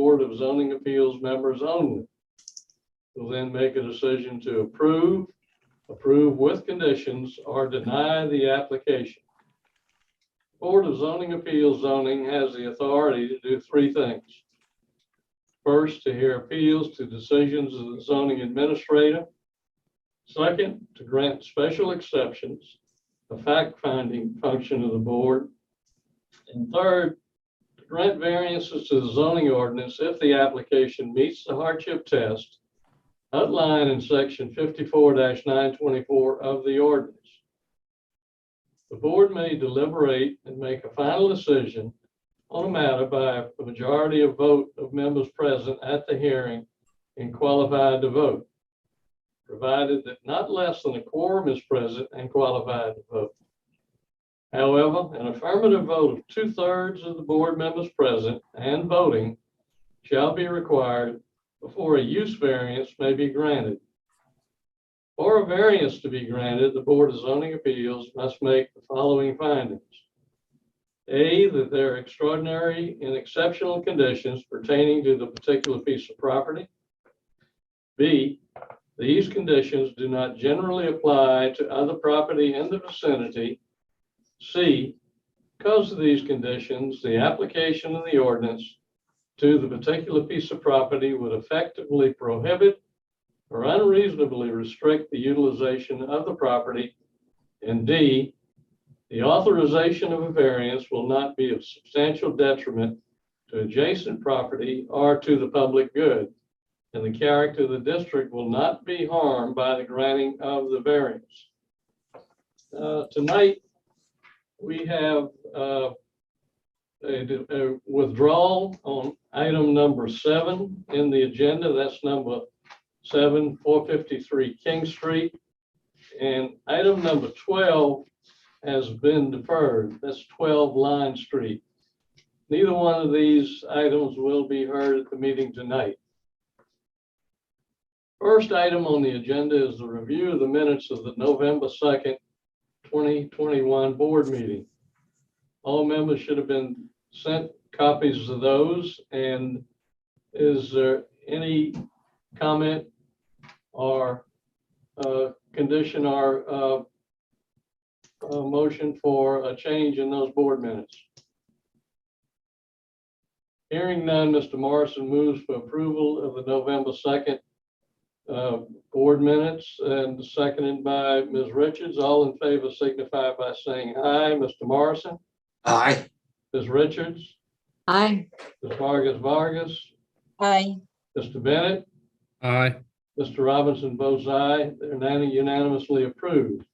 Board of Zoning Appeals members only. Will then make a decision to approve with conditions, or deny the application. Board of Zoning Appeals zoning has the authority to do three things. First, to hear appeals to decisions of the zoning administrator. Second, to grant special exceptions, a fact-finding function of the board. And third, to grant variances to the zoning ordinance if the application meets the hardship test outlined in section 54-924 of the ordinance. The board may deliberate and make a final decision on a matter by a majority of vote of members present at the hearing and qualified to vote, provided that not less than a quorum is present and qualified to vote. However, an affirmative vote of 2/3 of the board members present and voting shall be required before a use variance may be granted. For a variance to be granted, the Board of Zoning Appeals must make the following findings. A, that there are extraordinary and exceptional conditions pertaining to the particular piece of property. B, these conditions do not generally apply to other property in the vicinity. C, because of these conditions, the application of the ordinance to the particular piece of property would effectively prohibit or unreasonably restrict the utilization of the property. And D, the authorization of a variance will not be of substantial detriment to adjacent property or to the public good, and the character of the district will not be harmed by the granting of the variance. Tonight, we have a withdrawal on item number 7 in the agenda. That's number 7, 453 King Street. And item number 12 has been deferred. That's 12 Line Street. Neither one of these items will be heard at the meeting tonight. First item on the agenda is the review of the minutes of the November 2nd, 2021 board meeting. All members should have been sent copies of those. And is there any comment or condition or motion for a change in those board minutes? Hearing none, Mr. Morrison moves for approval of the November 2nd board minutes, and seconded by Ms. Richards. All in favor signify by saying aye. Mr. Morrison? Aye. Ms. Richards? Aye. Ms. Vargas? Aye. Mr. Bennett? Aye. Mr. Robinson votes aye. They're unanimously approved.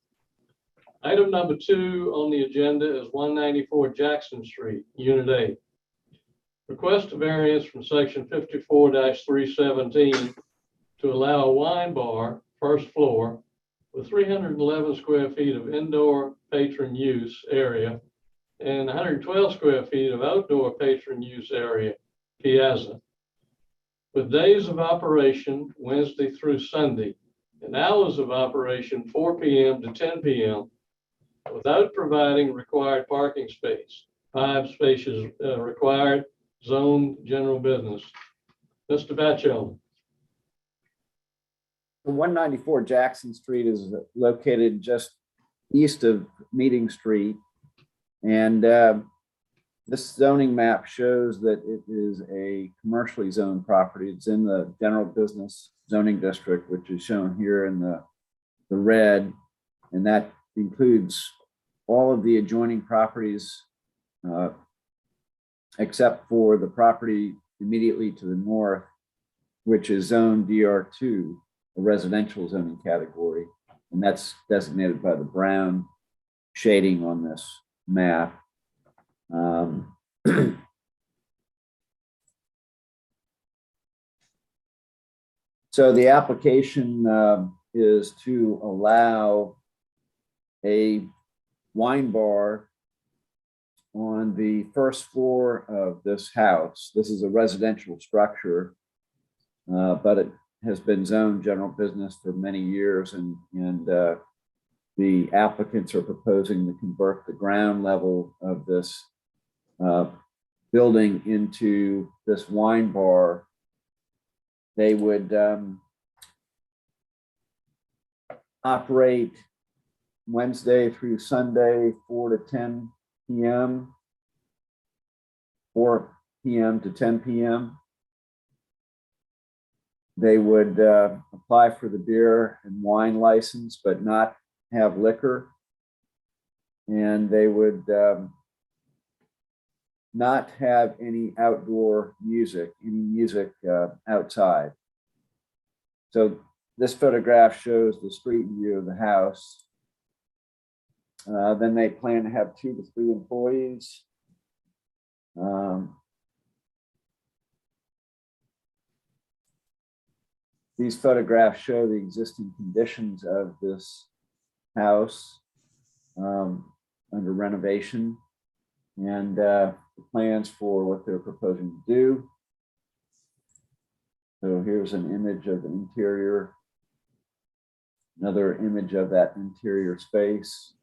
Item number 2 on the agenda is 194 Jackson Street, Unit A. Request a variance from section 54-317 to allow a wine bar, first floor, with 311 square feet of indoor patron use area and 112 square feet of outdoor patron use area, piazza, with days of operation Wednesday through Sunday and hours of operation 4 p.m. to 10 p.m. without providing required parking space. 5 spaces required, zone general business. Mr. Bachelor. 194 Jackson Street is located just east of Meeting Street. And this zoning map shows that it is a commercially zoned property. It's in the general business zoning district, which is shown here in the red. And that includes all of the adjoining properties except for the property immediately to the north, which is zone DR2, a residential zoning category. And that's designated by the brown shading on this map. So the application is to allow a wine bar on the first floor of this house. This is a residential structure, but it has been zoned general business for many years, and the applicants are proposing to convert the ground level of this building into this wine bar, they would operate Wednesday through Sunday, 4 to 10 p.m., 4 p.m. to 10 p.m. They would apply for the beer and wine license, but not have liquor. And they would not have any outdoor music, outside. So this photograph shows the street view of the house. Then they plan to have 2 to 3 employees. These photographs show the existing conditions of this house under renovation, and the plans for what they're proposing to do. So here's an image of the interior, another image of that interior space.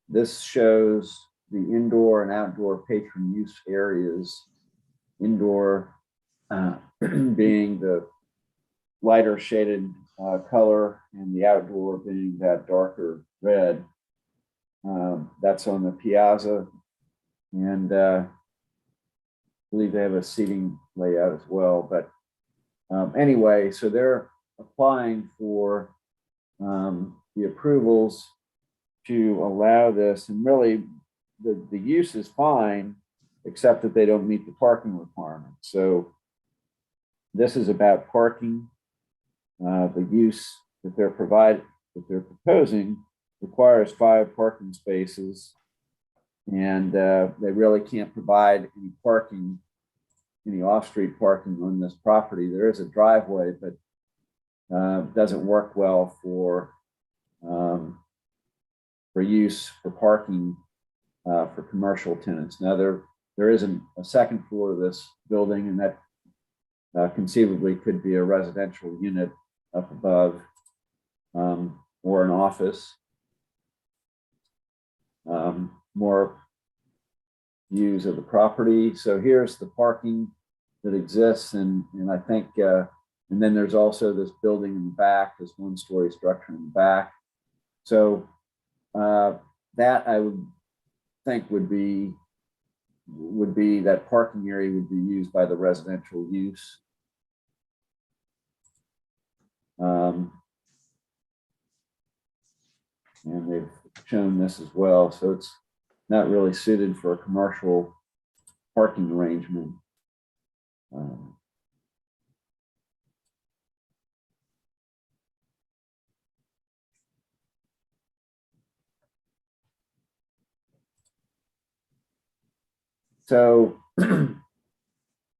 This shows the indoor and outdoor patron use areas. Indoor being the lighter shaded color, and the outdoor being that darker red. That's on the piazza, and I believe they have a seating layout as well. But anyway, so they're applying for the approvals to allow this, and really the use is fine, except that they don't meet the parking requirements. So this is about parking. The use that they're proposing requires 5 parking spaces, and they really can't provide any parking, any off-street parking on this property. There is a driveway, but doesn't work well for use for parking for commercial tenants. Now there is a second floor of this building, and that conceivably could be a residential unit up above, or an office. More views of the property. So here's the parking that exists, and I think, and then there's also this building in the back, this 1-story structure in the back. So that I would think would be that parking area would be used by the residential use. And they've shown this as well. So it's not really suited for a commercial parking arrangement. So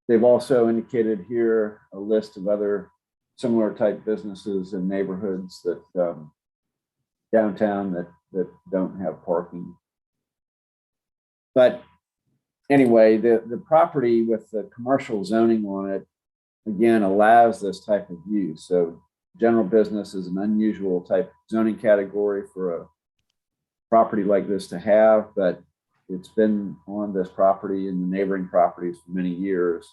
they've also indicated here a list of other similar type businesses and neighborhoods that downtown that don't have parking. But anyway, the property with the commercial zoning on it, again, allows this type of use. So general business is an unusual type zoning category for a property like this to have, but it's been on this property and the neighboring properties for many years.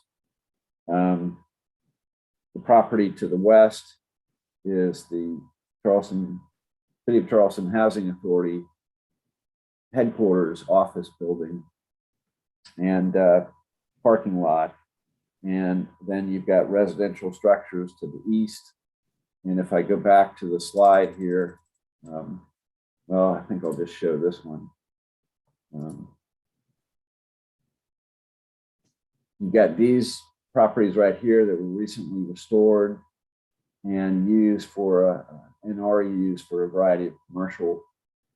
The property to the west is the City of Charleston Housing Authority headquarters office building and parking lot. And then you've got residential structures to the east. And if I go back to the slide here, well, I think I'll just show this one. You've got these properties right here that were recently restored and used for and are used for a variety of commercial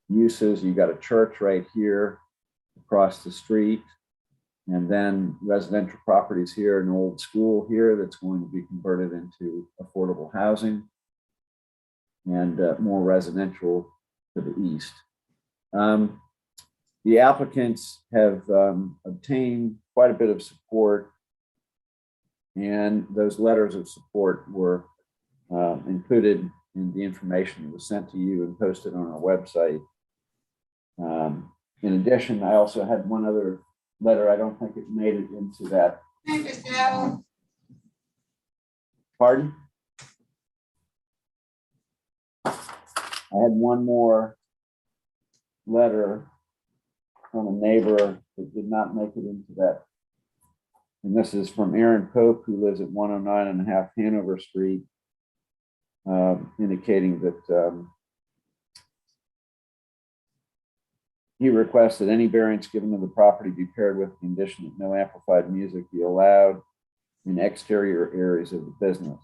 uses. You've got a church right here across the street, and then residential properties here, an old school here that's going to be converted into affordable housing, and more residential to the east. The applicants have obtained quite a bit of support, and those letters of support were included in the information that was sent to you and posted on our website. In addition, I also had one other letter. I don't think it made it into that. Pardon? I had one more letter from a neighbor that did not make it into that. And this is from Aaron Pope, who lives at 109.5 Hanover Street, indicating that he requests that any variance given to the property be paired with the condition that no amplified music be allowed in exterior areas of the business.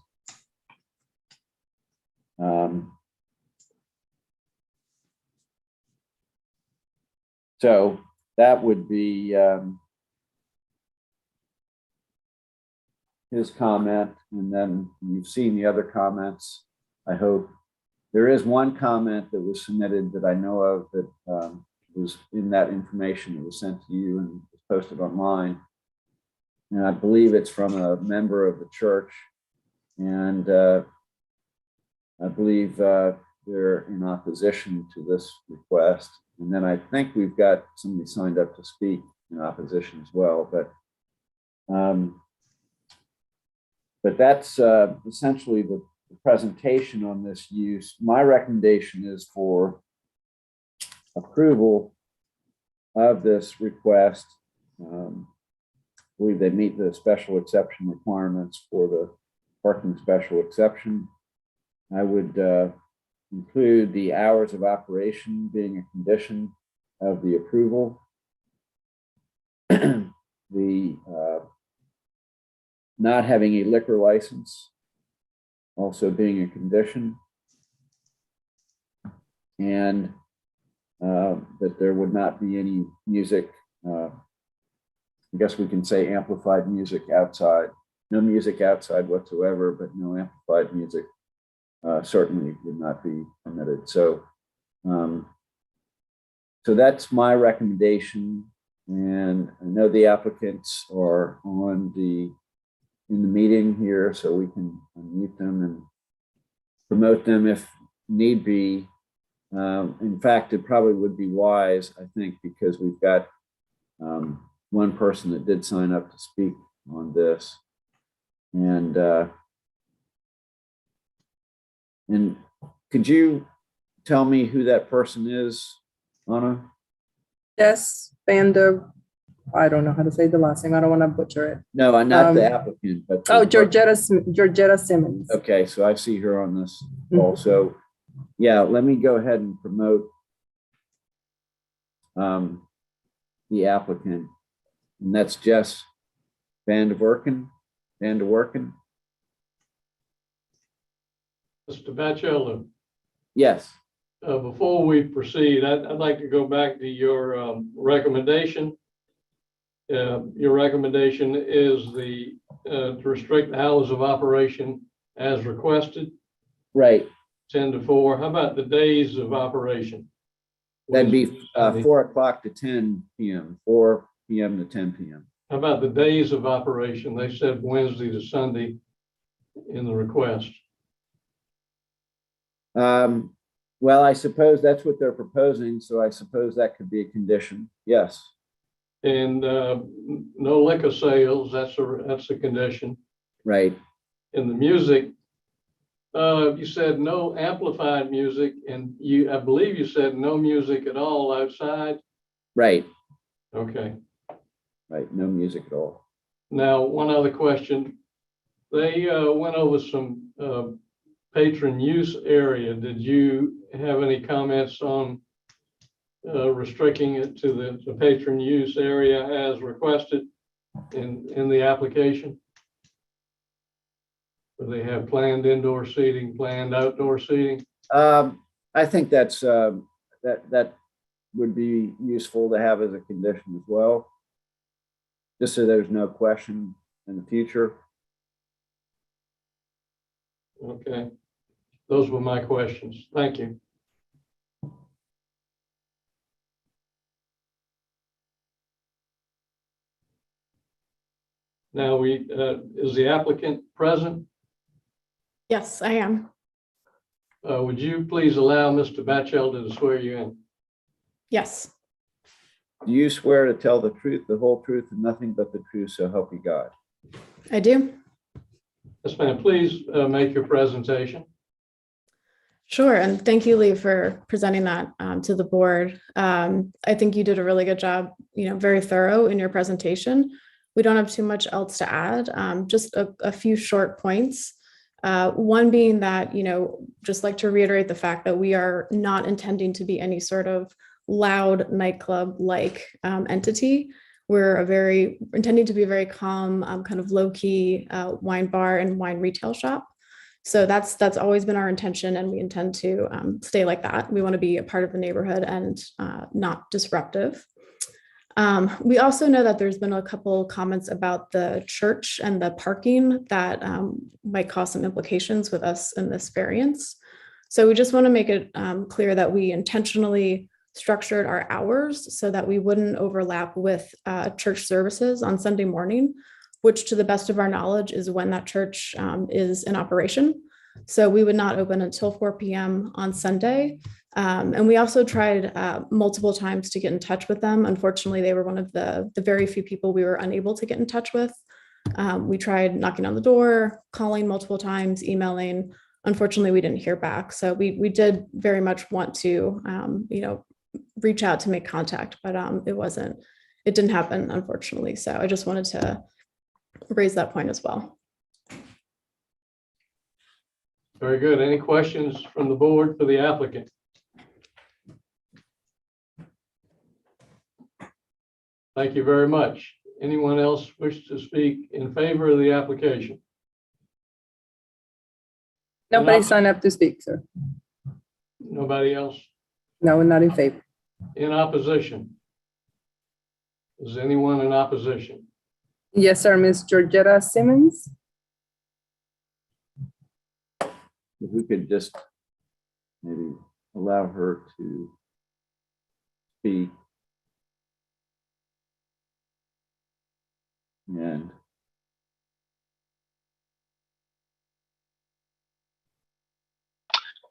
So that would be his comment, and then you've seen the other comments, I hope. There is one comment that was submitted that I know of that was in that information that was sent to you and was posted online. And I believe it's from a member of the church. And I believe they're in opposition to this request. And then I think we've got somebody signed up to speak in opposition as well. But that's essentially the presentation on this use. My recommendation is for approval of this request. I believe they meet the special exception requirements for the parking special exception. I would include the hours of operation being a condition of the approval. The not having a liquor license also being a condition, and that there would not be any music, I guess we can say amplified music outside. No music outside whatsoever, but no amplified music certainly would not be permitted. So, so that's my recommendation. And I know the applicants are in the meeting here, so we can unmute them and promote them if need be. In fact, it probably would be wise, I think, because we've got one person that did sign up to speak on this. And could you tell me who that person is, Anna? Yes, Vander, I don't know how to say the last name. I don't want to butcher it. No, not the applicant, but. Oh, Georgetta Simmons. Okay, so I see her on this also. Yeah, let me go ahead and promote the applicant, and that's Jess Van de Werken. Mr. Bachelor, Yes. before we proceed, I'd like to go back to your recommendation. Your recommendation is to restrict the hours of operation as requested. Right. 10 to 4. How about the days of operation? That'd be 4 o'clock to 10 p.m., 4 p.m. to 10 p.m. How about the days of operation? They said Wednesday to Sunday in the request. Well, I suppose that's what they're proposing, so I suppose that could be a condition. Yes. And no liquor sales, that's a condition. Right. In the music, you said no amplified music, and I believe you said no music at all outside. Right. Okay. Right. No music at all. Now, one other question. They went over some patron use area. Did you have any comments on restricting it to the patron use area as requested in the application? Do they have planned indoor seating, planned outdoor seating? I think that's that would be useful to have as a condition as well, just so there's no question in the future. Okay, those were my questions. Thank you. Now is the applicant present? Yes, I am. Would you please allow Mr. Batchelder to swear you in? Yes, Do you swear to tell the truth, the whole truth, and nothing but the truth, so help you God? I do. Yes, ma'am. Please make your presentation. Sure. And thank you, Lee, for presenting that to the board. I think you did a really good job, very thorough in your presentation. We don't have too much else to add, just a few short points. One being that, just like to reiterate the fact that we are not intending to be any sort of loud nightclub-like entity. We're intending to be a very calm, kind of low-key wine bar and wine retail shop. So that's always been our intention, and we intend to stay like that. We want to be a part of the neighborhood and not disruptive. We also know that there's been a couple comments about the church and the parking that might cause some implications with us in this variance. So we just want to make it clear that we intentionally structured our hours so that we wouldn't overlap with church services on Sunday morning, which to the best of our knowledge is when that church is in operation. So we would not open until 4 p.m. on Sunday. And we also tried multiple times to get in touch with them. Unfortunately, they were one of the very few people we were unable to get in touch with. We tried knocking on the door, calling multiple times, emailing. Unfortunately, we didn't hear back. So we did very much want to, reach out to make contact, but it didn't happen, unfortunately. So I just wanted to raise that point as well. Very good. Any questions from the board for the applicant? Thank you very much. Anyone else wish to speak in favor of the application? Nobody signed up to speak, sir. Nobody else? No, we're not in favor. In opposition? Is anyone in opposition? Yes, sir, Ms. Georgetta Simmons. If we could just maybe allow her to speak. And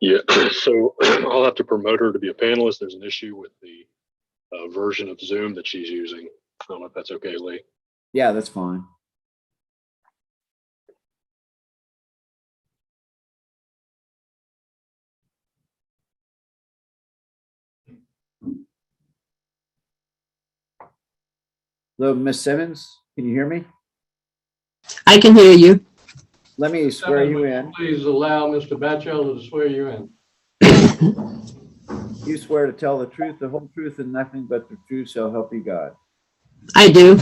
yeah, so I'll have to promote her to be a panelist. There's an issue with the version of Zoom that she's using. I don't know if that's okay, Lee. yeah, that's fine. Hello, Miss Simmons, can you hear me? I can hear you. Let me swear you in. Please allow Mr. Bachelor to swear you in. You swear to tell the truth, the whole truth, and nothing but the truth, so help you God. I do.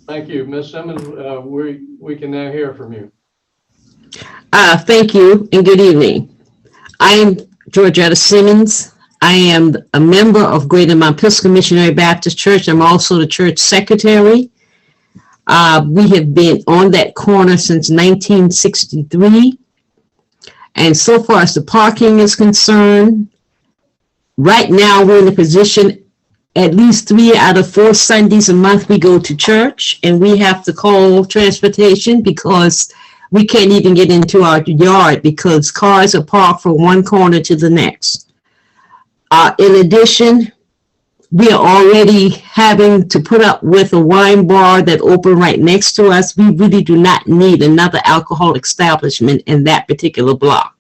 Thank you. Ms. Simmons, we can now hear from you. Thank you and good evening. I am Georgetta Simmons. I am a member of Greater Mount Pisgah Missionary Baptist Church. I'm also the church secretary. We have been on that corner since 1963. And so far as the parking is concerned, right now we're in a position at least 3 out of 4 Sundays a month we go to church, and we have to call transportation because we can't even get into our yard because cars are parked from one corner to the next. In addition, we are already having to put up with a wine bar that open right next to us. We really do not need another alcohol establishment in that particular block.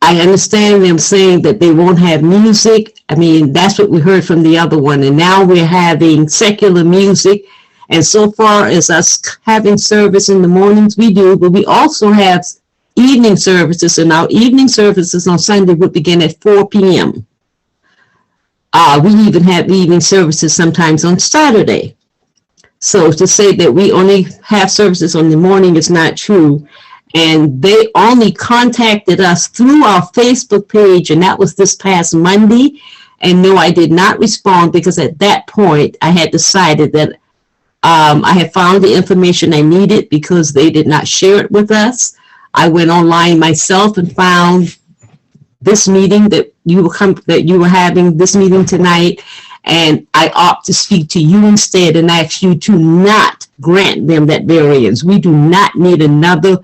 I understand them saying that they won't have music. I mean, that's what we heard from the other one. And now we're having secular music. And so far as us having service in the mornings, we do, but we also have evening services. And our evening services on Sunday would begin at 4 p.m. We even have evening services sometimes on Saturday. So to say that we only have services on the morning is not true. And they only contacted us through our Facebook page, and that was this past Monday. And no, I did not respond because at that point I had decided that I had found the information I needed because they did not share it with us. I went online myself and found this meeting that you were having this meeting tonight, and I opt to speak to you instead and ask you to not grant them that variance. We do not need another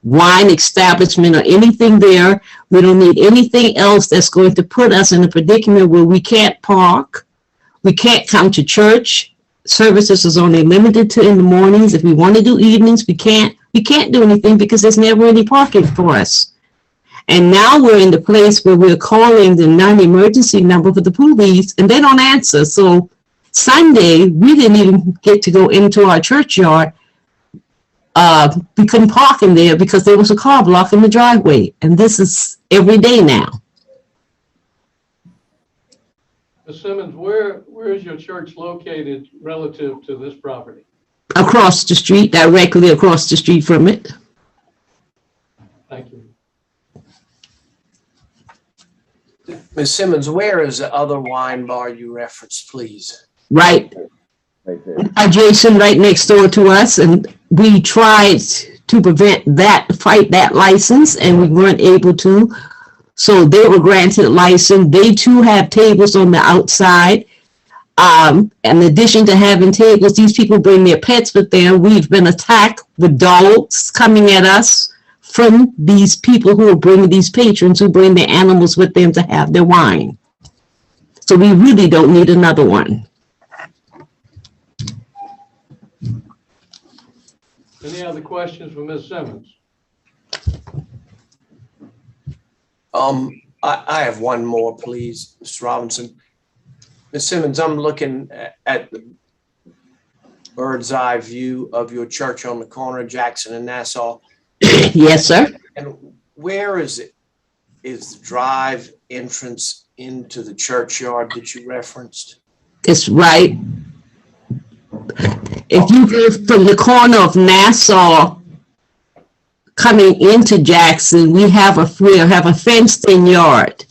wine establishment or anything there. We don't need anything else that's going to put us in a predicament where we can't park. We can't come to church. Services is only limited to in the mornings. If we want to do evenings, we can't do anything because there's never any parking for us. And now we're in the place where we're calling the non-emergency number for the police and they don't answer. So Sunday, we didn't even get to go into our churchyard. We couldn't park in there because there was a car blocking the driveway. And this is every day now. Ms. Simmons, where is your church located relative to this property? Across the street, directly across the street from it. Thank you. Ms. Simmons, where is the other wine bar you referenced, please? Right there. adjacent, right next door to us. And we tried to fight that license, and we weren't able to. So they were granted a license. They too have tables on the outside. In addition to having tables, these people bring their pets with them. We've been attacked with dogs coming at us from these people who are bringing these patrons who bring their animals with them to have their wine. So we really don't need another one. Any other questions for Ms. Simmons? I have one more, please, Mr. Robinson. Ms. Simmons, I'm looking at the bird's eye view of your church on the corner of Jackson and Nassau. Yes, sir. And where is it? Is the drive entrance into the churchyard that you referenced? It's right. If you go from the corner of Nassau coming into Jackson, we have a fenced-in yard.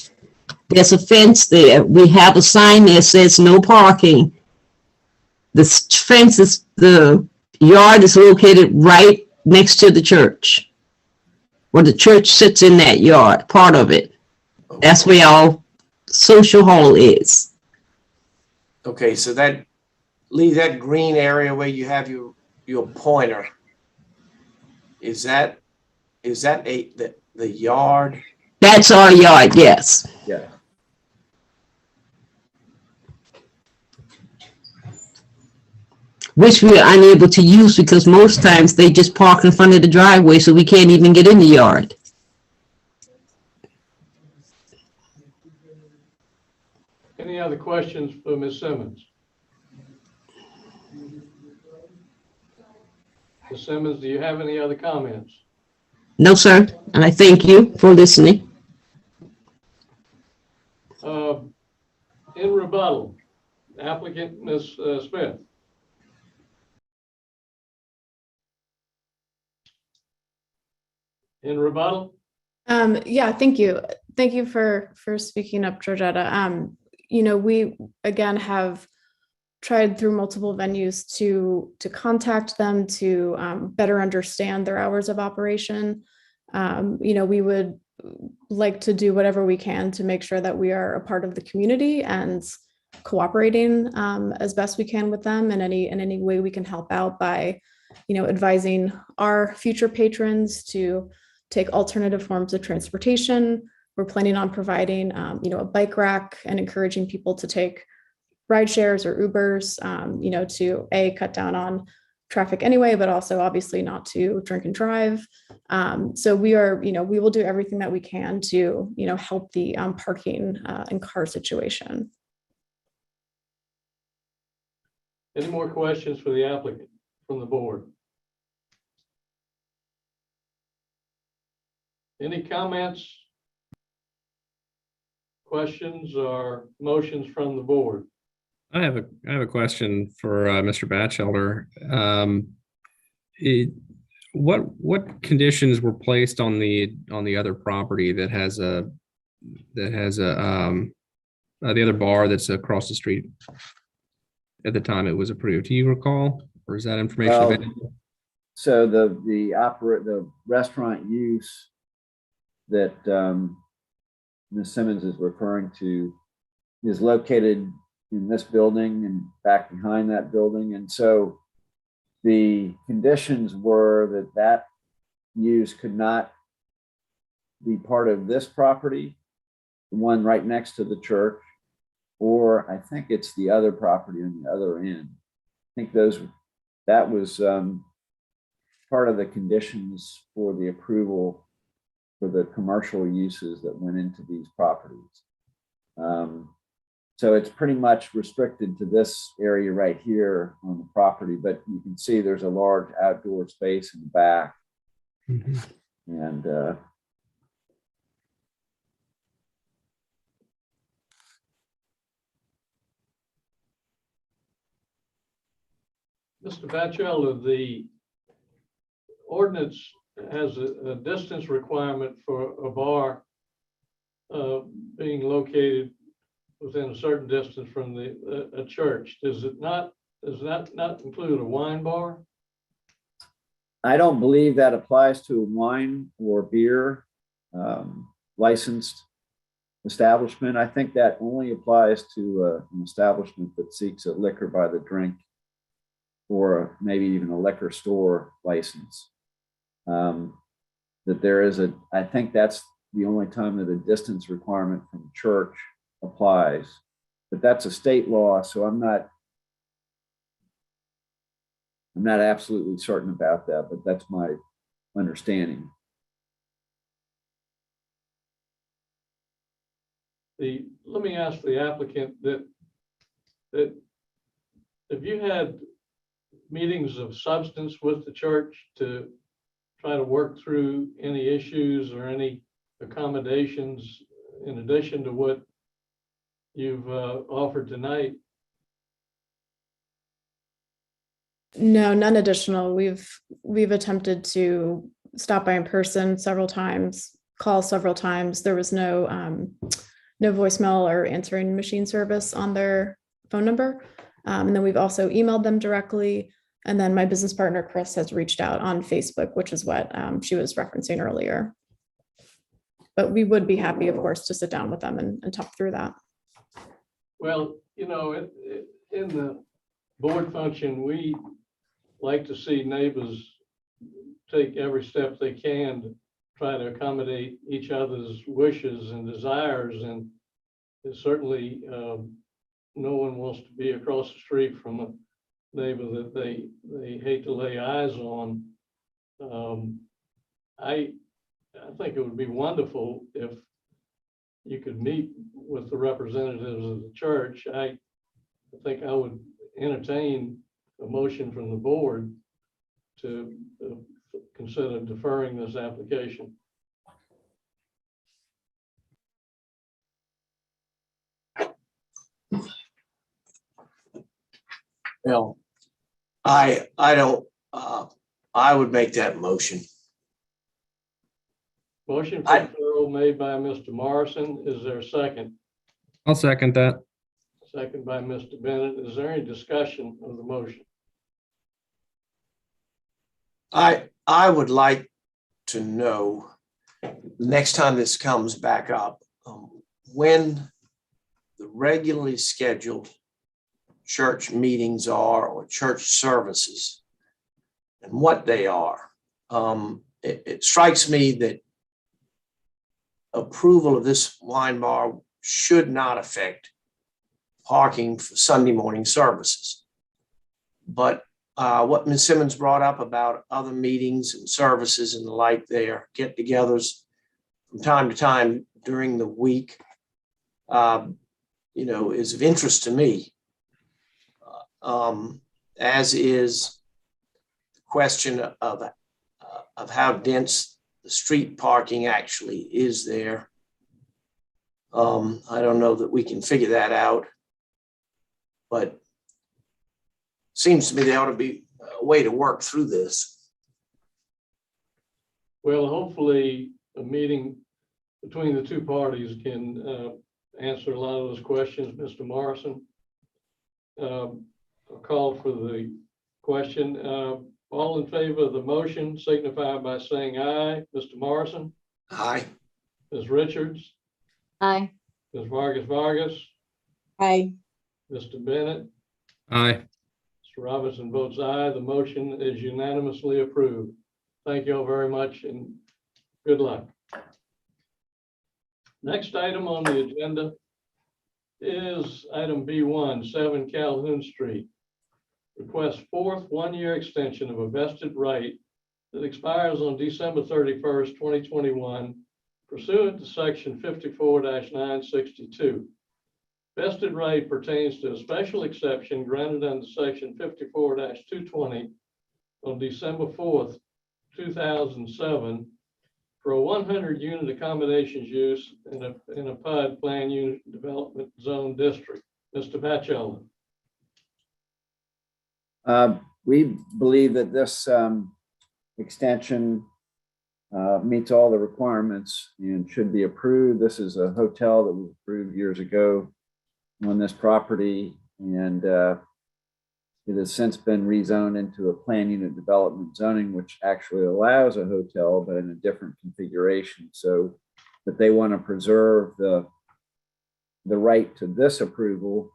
There's a fence there. We have a sign that says no parking. The yard is located right next to the church. Well, the church sits in that yard, part of it. That's where our social hall is. Okay, so that green area where you have your pointer, is that the yard? That's our yard, yes. Yeah. Which we are unable to use because most times they just park in front of the driveway, so we can't even get in the yard. Any other questions for Ms. Simmons? Ms. Simmons, do you have any other comments? No, sir. And I thank you for listening. In rebuttal, applicant Ms. Smith. In rebuttal? Yeah, thank you. Thank you for speaking up, Georgetta. We again have tried through multiple venues to contact them to better understand their hours of operation. We would like to do whatever we can to make sure that we are a part of the community and cooperating as best we can with them in any way we can help out by, advising our future patrons to take alternative forms of transportation. We're planning on providing, a bike rack and encouraging people to take ride shares or Ubers, to cut down on traffic anyway, but also obviously not to drink and drive. So we will do everything that we can to, help the parking and car situation. Any more questions for the applicant from the board? Any comments, questions, or motions from the board? I have a question for Mr. Batchelder. What conditions were placed on the other property that has the other bar that's across the street at the time it was approved? Do you recall, or is that information available? So the restaurant use that Ms. Simmons is referring to is located in this building and back behind that building. And so the conditions were that use could not be part of this property, the one right next to the church, or I think it's the other property on the other end. I think that was part of the conditions for the approval for the commercial uses that went into these properties. So it's pretty much restricted to this area right here on the property, but you can see there's a large outdoor space in the back. Mhm. And Mr. Bachelor, the ordinance has a distance requirement for a bar being located within a certain distance from a church. Does that not include a wine bar? I don't believe that applies to a wine or beer licensed establishment. I think that only applies to an establishment that seeks a liquor by the drink or maybe even a liquor store license. That there is I think that's the only time that a distance requirement from church applies, but that's a state law, so I'm not absolutely certain about that, but that's my understanding. Let me ask the applicant that have you had meetings of substance with the church to try to work through any issues or any accommodations in addition to what you've offered tonight? No, none additional. We've attempted to stop by in person several times, call several times. There was no voicemail or answering machine service on their phone number. And then we've also emailed them directly. And then my business partner, Chris, has reached out on Facebook, which is what she was referencing earlier. But we would be happy, of course, to sit down with them and talk through that. Well, you know, in the board function, we like to see neighbors take every step they can to try to accommodate each other's wishes and desires. And certainly no one wants to be across the street from a neighbor that they hate to lay eyes on. I think it would be wonderful if you could meet with the representatives of the church. I think I would entertain a motion from the board to consider deferring this application. Well, I don't, I would make that motion. Motion for deferral made by Mr. Morrison. Is there a second? I'll second that. Second by Mr. Bennett. Is there any discussion of the motion? I would like to know next time this comes back up, when the regularly scheduled church meetings are or church services and what they are. It strikes me that approval of this wine bar should not affect parking for Sunday morning services. But what Ms. Simmons brought up about other meetings and services and the like there, get-togethers from time to time during the week, is of interest to me, as is the question of how dense the street parking actually is there. I don't know that we can figure that out, but seems to me there ought to be a way to work through this. Well, hopefully a meeting between the two parties can answer a lot of those questions. Mr. Morrison, I'll call for the question. All in favor of the motion signify by saying aye. Mr. Morrison? Aye. Ms. Richards? Aye. Ms. Vargas? Aye. Mr. Bennett? Aye. Mr. Robinson votes aye. The motion is unanimously approved. Thank you all very much and good luck. Next item on the agenda is item B1, 7 Calhoun Street. Request fourth one-year extension of a vested right that expires on December 31st, 2021, pursuant to section 54-962. Vested right pertains to a special exception granted under section 54-220 on December 4th, 2007 for a 100-unit accommodations use in a PUD plan unit development zone district. Mr. Bachelor. We believe that this extension meets all the requirements and should be approved. This is a hotel that was approved years ago on this property, and it has since been rezoned into a plan unit development zoning, which actually allows a hotel, but in a different configuration. So, but they want to preserve the right to this approval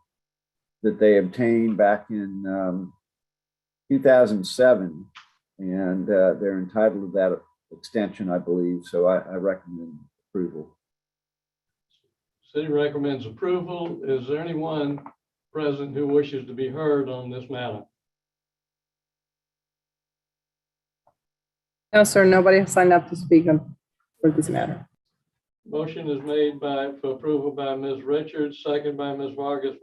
that they obtained back in 2007, and they're entitled to that extension, I believe. So I recommend approval. City recommends approval. Is there anyone present who wishes to be heard on this matter? No, sir, nobody has signed up to speak on for this matter. Motion is made for approval by Ms. Richards, second by Ms. Vargas.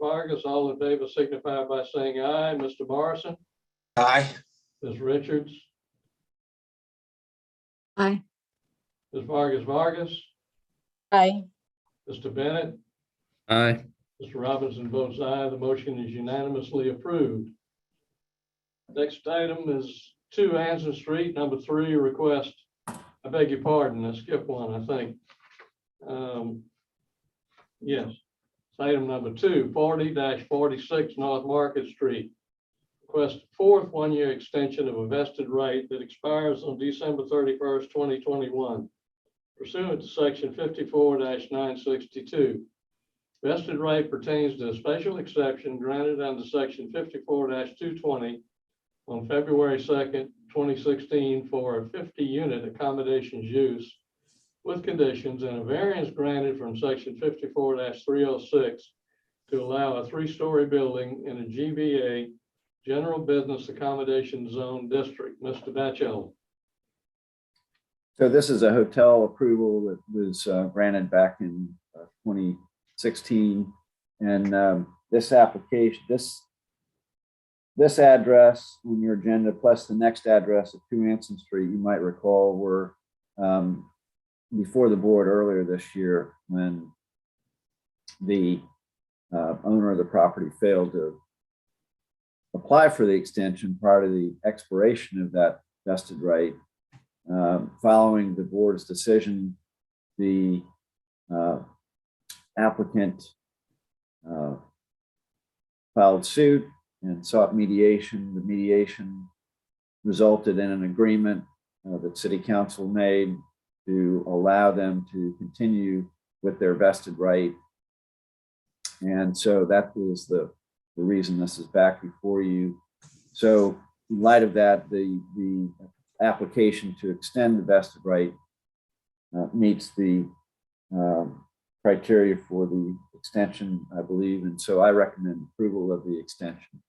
All in favor signify by saying aye. Mr. Morrison? Aye. Ms. Richards? Aye. Ms. Vargas? Aye. Mr. Bennett? Aye. Mr. Robinson votes aye. The motion is unanimously approved. Next item is 2 Anson Street, number 3, request. I beg your pardon, I skipped one, I think. Yes, it's item number 2, 40-46 North Market Street. Request fourth one-year extension of a vested right that expires on December 31st, 2021, pursuant to section 54-962. Vested right pertains to a special exception granted under section 54-220 on February 2nd, 2016 for a 50-unit accommodations use with conditions, and a variance granted from section 54-306 to allow a 3-story building in a GBA, General Business Accommodation Zone District. Mr. Bachelor. So this is a hotel approval that was granted back in 2016, and this application, this address on your agenda plus the next address at 2 Anson Street, you might recall, were before the board earlier this year when the owner of the property failed to apply for the extension prior to the expiration of that vested right. Following the board's decision, the applicant filed suit and sought mediation. The mediation resulted in an agreement that City Council made to allow them to continue with their vested right. And so that is the reason this is back before you. So in light of that, the application to extend the vested right meets the criteria for the extension, I believe. And so I recommend approval of the extension.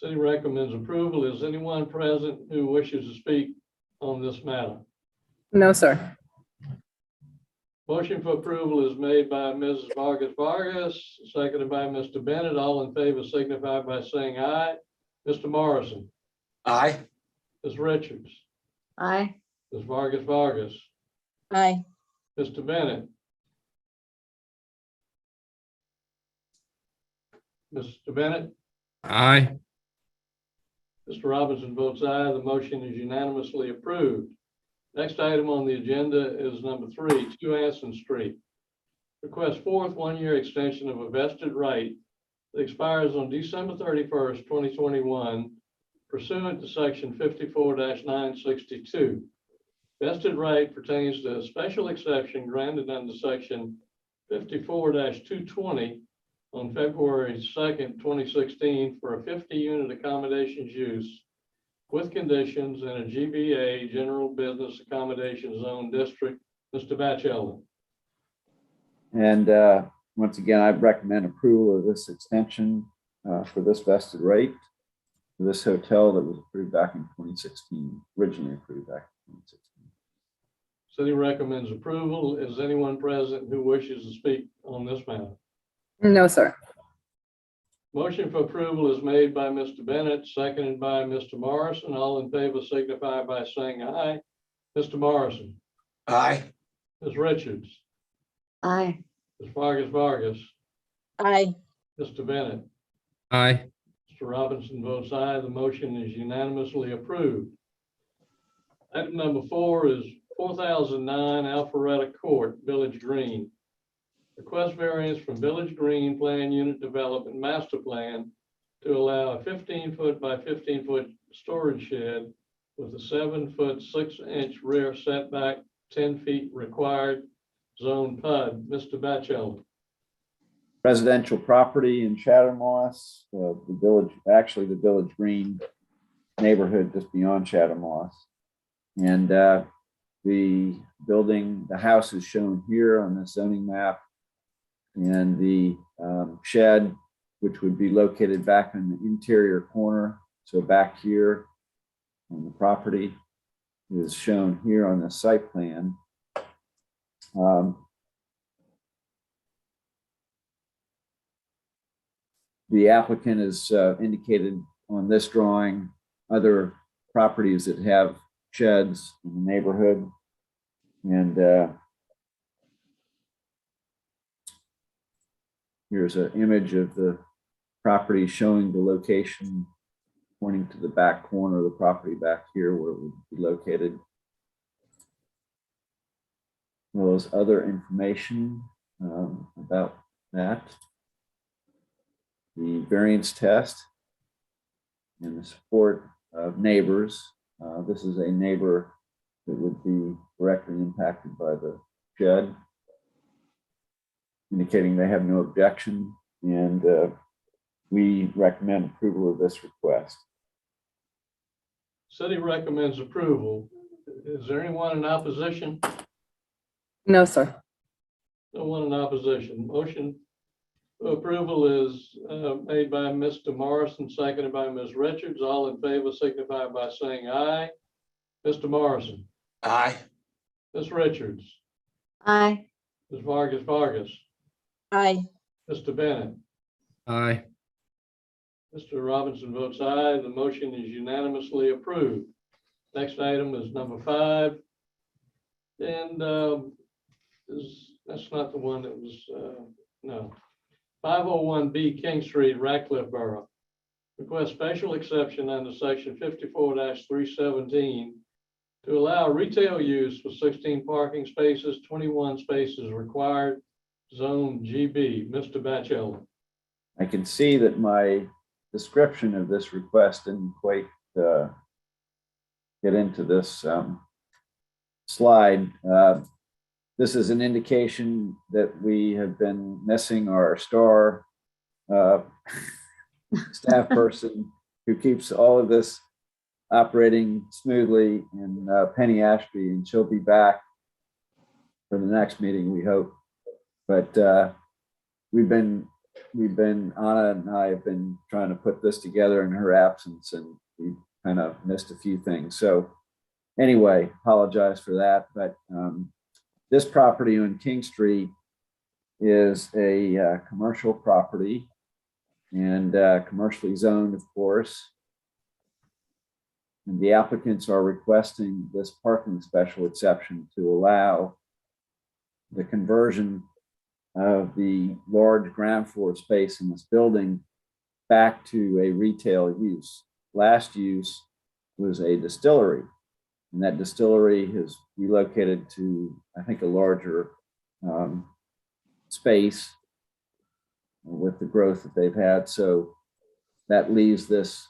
City recommends approval. Is anyone present who wishes to speak on this matter? No, sir. Motion for approval is made by Mrs. Vargas, seconded by Mr. Bennett. All in favor signify by saying aye. Mr. Morrison? Aye. Ms. Richards? Aye. Ms. Vargas? Aye. Mr. Bennett? Mr. Bennett? Aye. Mr. Robinson votes aye. The motion is unanimously approved. Next item on the agenda is number 3, 2 Anson Street. Request fourth one-year extension of a vested right that expires on December 31st, 2021, pursuant to section 54-962. Vested right pertains to a special exception granted under section 54-220 on February 2nd, 2016 for a 50-unit accommodations use with conditions in a GBA, General Business Accommodation Zone District. Mr. Bachelor. And once again, I recommend approval of this extension for this vested rate for this hotel that was approved back in 2016, originally approved back in 2016. City recommends approval. Is anyone present who wishes to speak on this matter? No, sir. Motion for approval is made by Mr. Bennett, seconded by Mr. Morrison. All in favor signify by saying aye. Mr. Morrison, Aye. Ms. Richards, Aye. Ms. Vargas, Aye. Mr. Bennett, Aye. Mr. Robinson votes aye. The motion is unanimously approved. Item number 4 is 4009 Alpharetta Court, Village Green. Request variance from Village Green Plan Unit Development Master Plan to allow a 15-foot by 15-foot storage shed with a 7-foot 6-inch rear setback, 10 feet required, zone PUD. Mr. Bachelor. Residential property in Chattermoss, the village, actually the Village Green neighborhood just beyond Chattermoss. And the building, the house is shown here on the zoning map. And the shed, which would be located back in the interior corner, so back here on the property, is shown here on the site plan. The applicant has indicated on this drawing other properties that have sheds in the neighborhood. And here's an image of the property showing the location, pointing to the back corner of the property back here where it would be located. Well, there's other information about that. The variance test and the support of neighbors. This is a neighbor that would be directly impacted by the shed, indicating they have no objection, and we recommend approval of this request. City recommends approval. Is there anyone in opposition? No, sir. No one in opposition. Motion for approval is made by Mr. Morrison, seconded by Ms. Richards. All in favor signify by saying aye. Mr. Morrison, Aye. Ms. Richards, Aye. Ms. Vargas, Aye. Mr. Bennett, Aye. Mr. Robinson votes aye. The motion is unanimously approved. Next item is number 5. And that's not the one that was, no. 501B King Street, Ratcliffe Borough. Request special exception under section 54-317 to allow retail use with 16 parking spaces, 21 spaces required, zone GB. Mr. Bachelor. I can see that my description of this request didn't quite get into this slide. This is an indication that we have been missing our star staff person who keeps all of this operating smoothly in Penny Ashby, and she'll be back for the next meeting, we hope. But Anna and I have been trying to put this together in her absence, and we kind of missed a few things. So anyway, apologize for that. But this property on King Street is a commercial property and commercially zoned, of course. And the applicants are requesting this parking special exception to allow the conversion of the large ground floor space in this building back to a retail use. Last use was a distillery, and that distillery has relocated to, I think, a larger space with the growth that they've had. So that leaves this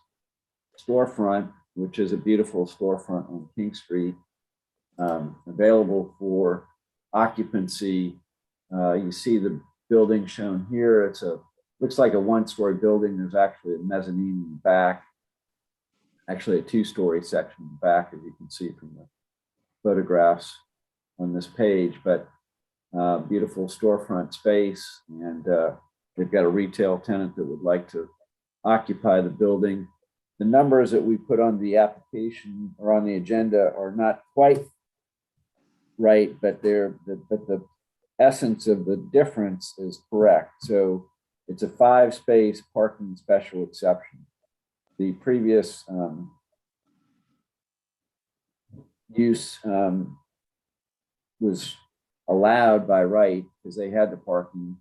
storefront, which is a beautiful storefront on King Street, available for occupancy. You see the building shown here. It's looks like a one-story building. There's actually a mezzanine in the back. actually a two-story section in the back, as you can see from the photographs on this page, but beautiful storefront space. And they've got a retail tenant that would like to occupy the building. The numbers that we put on the application or on the agenda are not quite right, but the essence of the difference is correct. So it's a 5-space parking special exception. The previous use was allowed by right because they had the parking.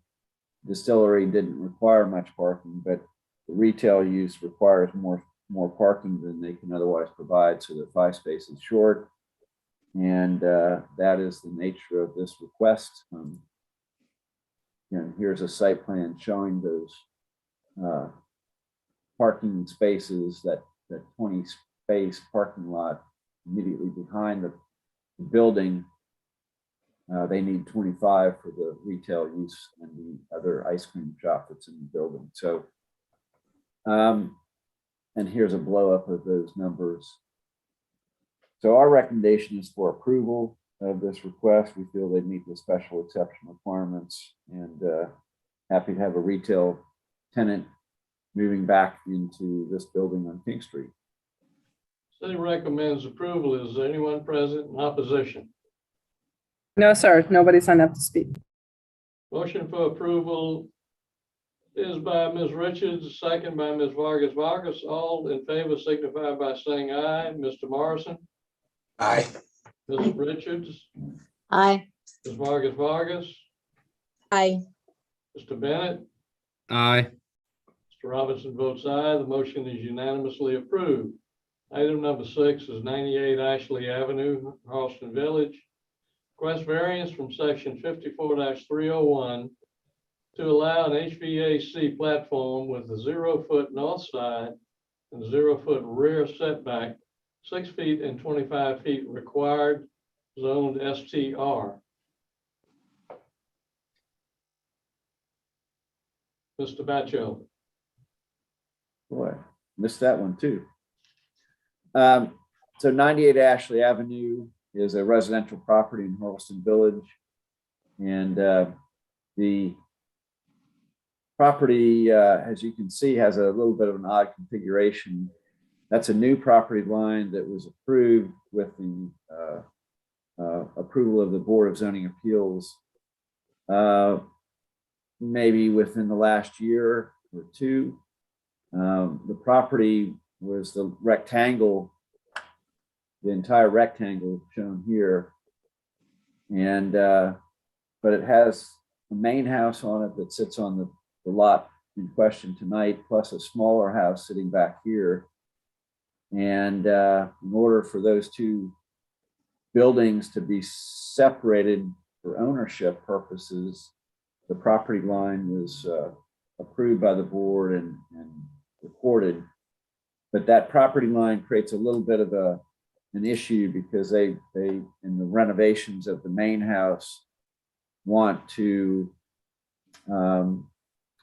Distillery didn't require much parking, but the retail use requires more parking than they can otherwise provide. So they're 5 spaces short. And that is the nature of this request. And here's a site plan showing those parking spaces, that 20-space parking lot immediately behind the building. They need 25 for the retail use and the other ice cream shop that's in the building. So, and here's a blow up of those numbers. So our recommendation is for approval of this request. We feel they meet the special exception requirements, and happy to have a retail tenant moving back into this building on King Street. City recommends approval. Is there anyone present in opposition? No, sir, nobody signed up to speak. Motion for approval is by Ms. Richards, second by Ms. Vargas. All in favor signify by saying aye. Mr. Morrison, Aye. Ms. Richards, Aye. Ms. Vargas, Aye. Mr. Bennett, Aye. Mr. Robinson votes aye. The motion is unanimously approved. Item number 6 is 98 Ashley Avenue, Charleston Village. Request variance from section 54-301 to allow an HVAC platform with a 0-foot north side and 0-foot rear setback, 6 feet and 25 feet required, zoned STR. Mr. Bachelor. Boy, missed that one too. So 98 Ashley Avenue is a residential property in Charleston Village. And the property, as you can see, has a little bit of an odd configuration. That's a new property line that was approved with the approval of the Board of Zoning Appeals, maybe within the last year or two. The property was the rectangle, the entire rectangle shown here. And, but it has a main house on it that sits on the lot in question tonight, plus a smaller house sitting back here. And in order for those two buildings to be separated for ownership purposes, the property line was approved by the board and recorded. But that property line creates a little bit of an issue because they in the renovations of the main house want to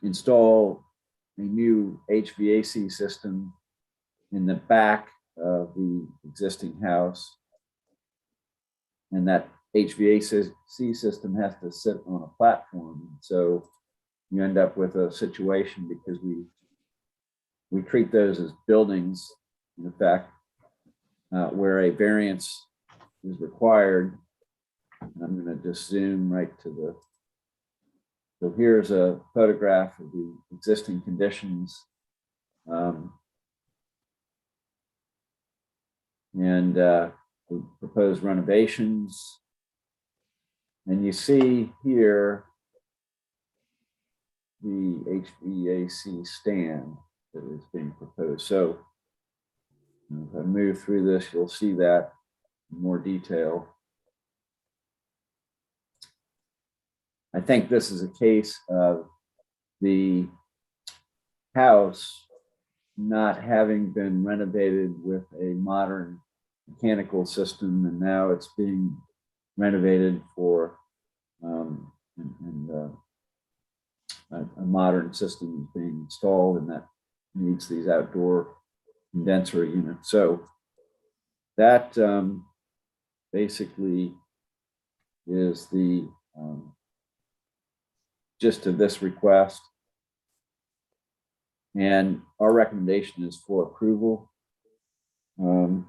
install a new HVAC system in the back of the existing house. And that HVAC system has to sit on a platform. So you end up with a situation because we treat those as buildings, in fact, where a variance is required. And I'm going to just zoom right to the, so here's a photograph of the existing conditions. And the proposed renovations. And you see here the HVAC stand that is being proposed. So if I move through this, you'll see that in more detail. I think this is a case of the house not having been renovated with a modern mechanical system, and now it's being renovated for a modern system is being installed, and that needs these outdoor condenser unit. So that basically is the gist of this request. And our recommendation is for approval. Committee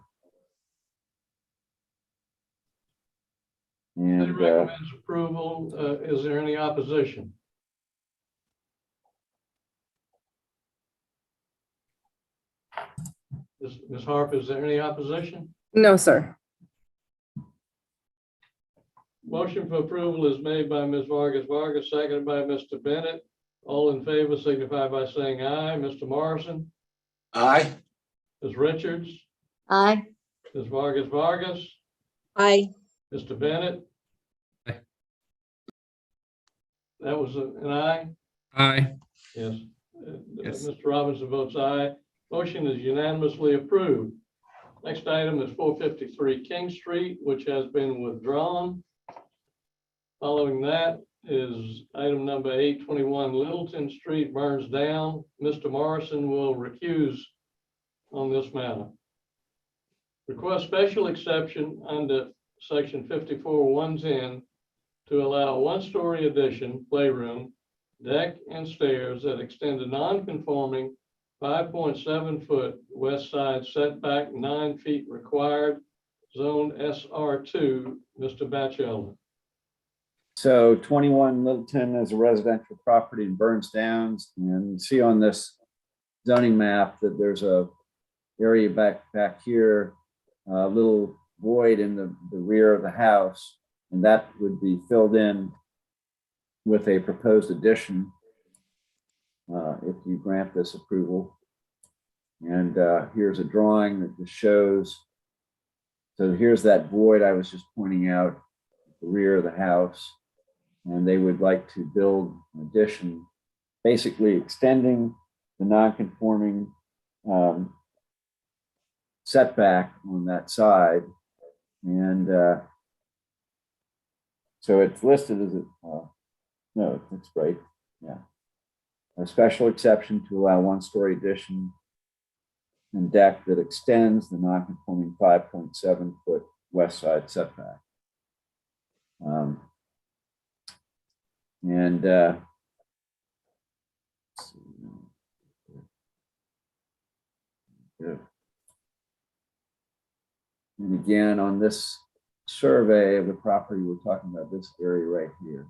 And recommends approval. Is there any opposition? Ms. Harp, is there any opposition? No, sir. Motion for approval is made by Ms. Vargas, seconded by Mr. Bennett. All in favor signify by saying aye. Mr. Morrison, Aye. Ms. Richards, Aye. Ms. Vargas, Aye. Mr. Bennett. Aye. That was an aye? Aye. Yes. Yes. Mr. Robinson votes aye. Motion is unanimously approved. Next item is 453 King Street, which has been withdrawn. Following that is item number 821 Littleton Street burns down. Mr. Morrison will recuse on this matter. Request special exception under section 54-110 to allow a one-story addition, playroom, deck, and stairs that extend a non-conforming 5.7-foot west side setback, 9 feet required, zone SR2, Mr. Bachelor. so 21 Littleton is a residential property in burns down. And you see on this zoning map that there's a area back here, a little void in the rear of the house, and that would be filled in with a proposed addition if you grant this approval. And here's a drawing that just shows. So here's that void I was just pointing out, the rear of the house, and they would like to build an addition, basically extending the non-conforming setback on that side. And so it's listed as no, that's right. Yeah. A special exception to allow one-story addition and deck that extends the non-conforming 5.7-foot west side setback. And again, on this survey of the property, we're talking about this area right here.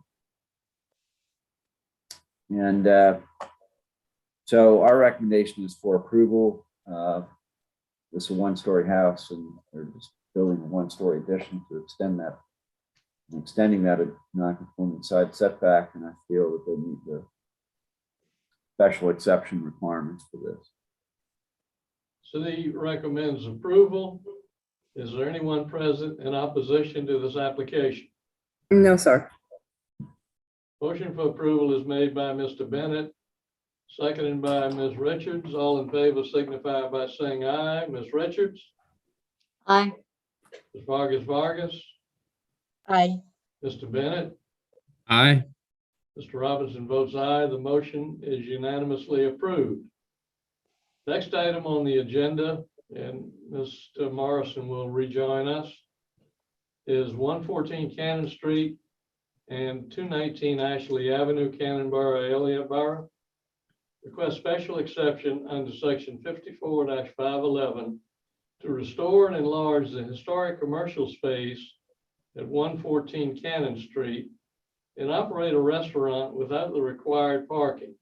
And so our recommendation is for approval. This is a one-story house, and they're just building a one-story addition to extend that, extending that non-conforming side setback, and I feel that they meet the special exception requirements for this. City recommends approval. Is there anyone present in opposition to this application? No, sir. Motion for approval is made by Mr. Bennett, seconded by Ms. Richards. All in favor signify by saying aye. Ms. Richards, Aye. Ms. Vargas, Aye. Mr. Bennett, Aye. Mr. Robinson votes aye. The motion is unanimously approved. Next item on the agenda, and Mr. Morrison will rejoin us, is 114 Cannon Street and 219 Ashley Avenue, Cannonboro, Elliott Borough. Request special exception under section 54-511 to restore and enlarge the historic commercial space at 114 Cannon Street and operate a restaurant without the required parking.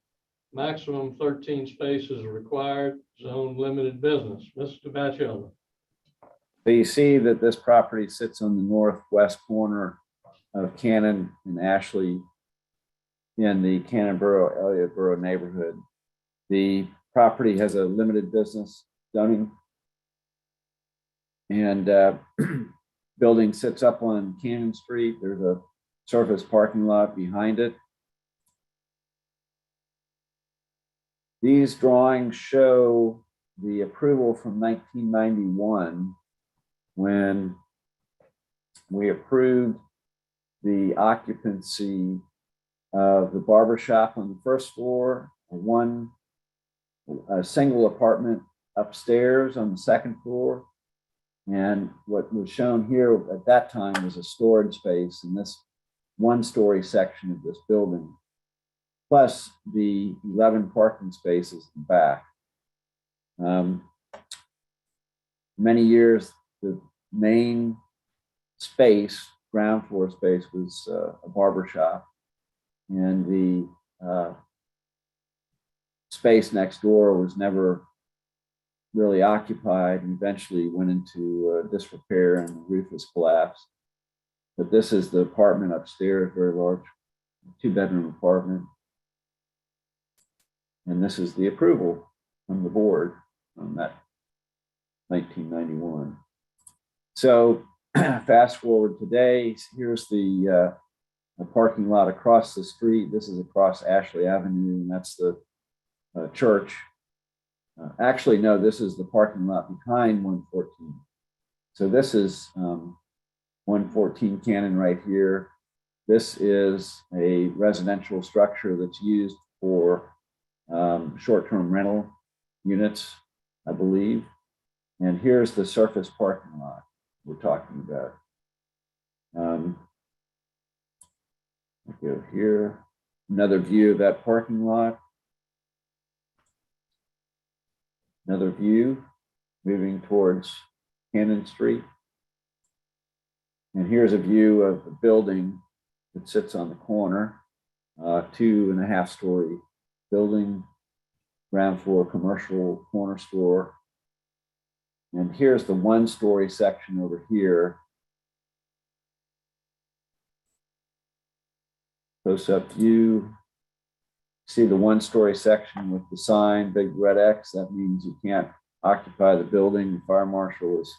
Maximum 13 spaces required, zone limited business. Mr. Bachelor. So you see that this property sits on the northwest corner of Cannon and Ashley in the Cannonboro, Elliott Borough neighborhood. The property has a limited business zoning, and building sits up on Cannon Street. There's a surface parking lot behind it. These drawings show the approval from 1991 when we approved the occupancy of the barber shop on the first floor, a single apartment upstairs on the second floor. And what was shown here at that time was a storage space in this one-story section of this building, plus the 11 parking spaces in the back. Many years, the main space, ground floor space, was a barber shop, and the space next door was never really occupied and eventually went into disrepair and the roof was collapsed. But this is the apartment upstairs, very large, 2-bedroom apartment. And this is the approval from the board on that 1991. So fast forward today, here's the parking lot across the street. This is across Ashley Avenue, and that's the church. Actually, no, this is the parking lot behind 114. So this is 114 Cannon right here. This is a residential structure that's used for short-term rental units, I believe. And here's the surface parking lot we're talking about. I'll go here, another view of that parking lot. Another view moving towards Cannon Street. And here's a view of the building that sits on the corner, 2.5-story building, ground floor commercial corner store. And here's the 1-story section over here. Close-up view. See the 1-story section with the sign, big red X. That means you can't occupy the building. The fire marshal has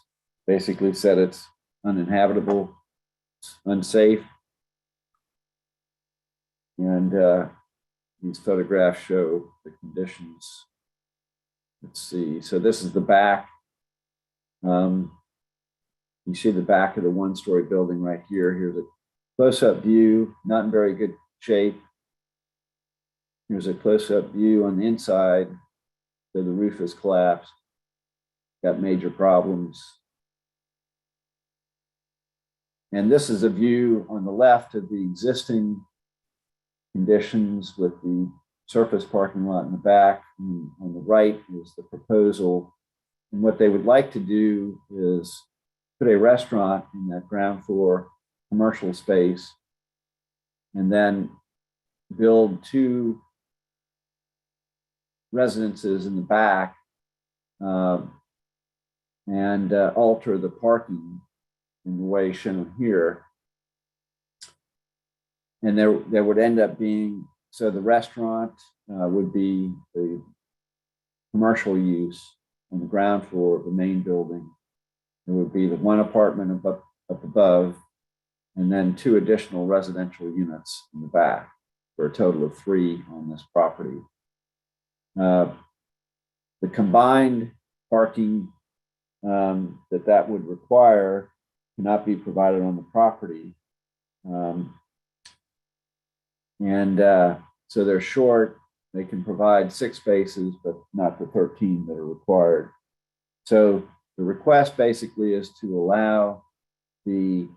basically said it's uninhabitable, it's unsafe. And these photographs show the conditions. Let's see. So this is the back. You see the back of the 1-story building right here. Here's a close-up view, not in very good shape. Here's a close-up view on the inside. So the roof has collapsed, got major problems. And this is a view on the left of the existing conditions with the surface parking lot in the back. And on the right is the proposal. And what they would like to do is put a restaurant in that ground floor commercial space and then build 2 residences in the back and alter the parking in the way shown here. And there would end up being, so the restaurant would be the commercial use on the ground floor of the main building. There would be the 1 apartment up above, and then 2 additional residential units in the back for a total of 3 on this property. The combined parking that would require cannot be provided on the property. So they're short. They can provide 6 spaces, but not the 13 that are required. So the request basically is to allow the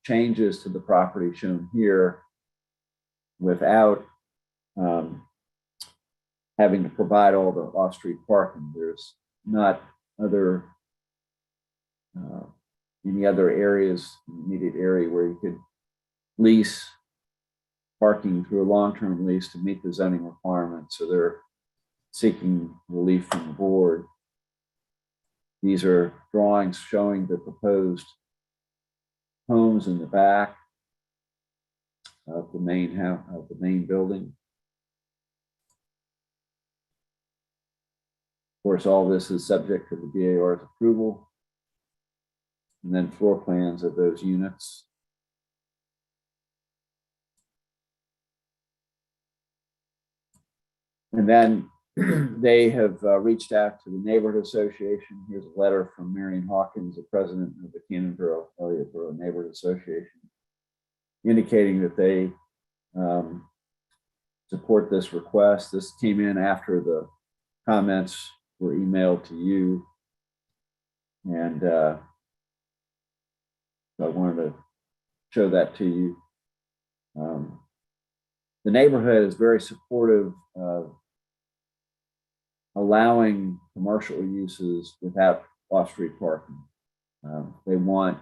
changes to the property shown here without having to provide all the off-street parking. There's not any other areas, immediate area where you could lease parking through a long-term lease to meet the zoning requirements. So they're seeking relief from the board. These are drawings showing the proposed homes in the back of the main building. Of course, all this is subject to the BAR's approval, and then floor plans of those units. And then they have reached out to the neighborhood association. Here's a letter from Marion Hawkins, the president of the Cannonboro Elliott Borough Neighborhood Association, indicating that they support this request. This came in after the comments were emailed to you. And so I wanted to show that to you. The neighborhood is very supportive of allowing commercial uses without off-street parking. They want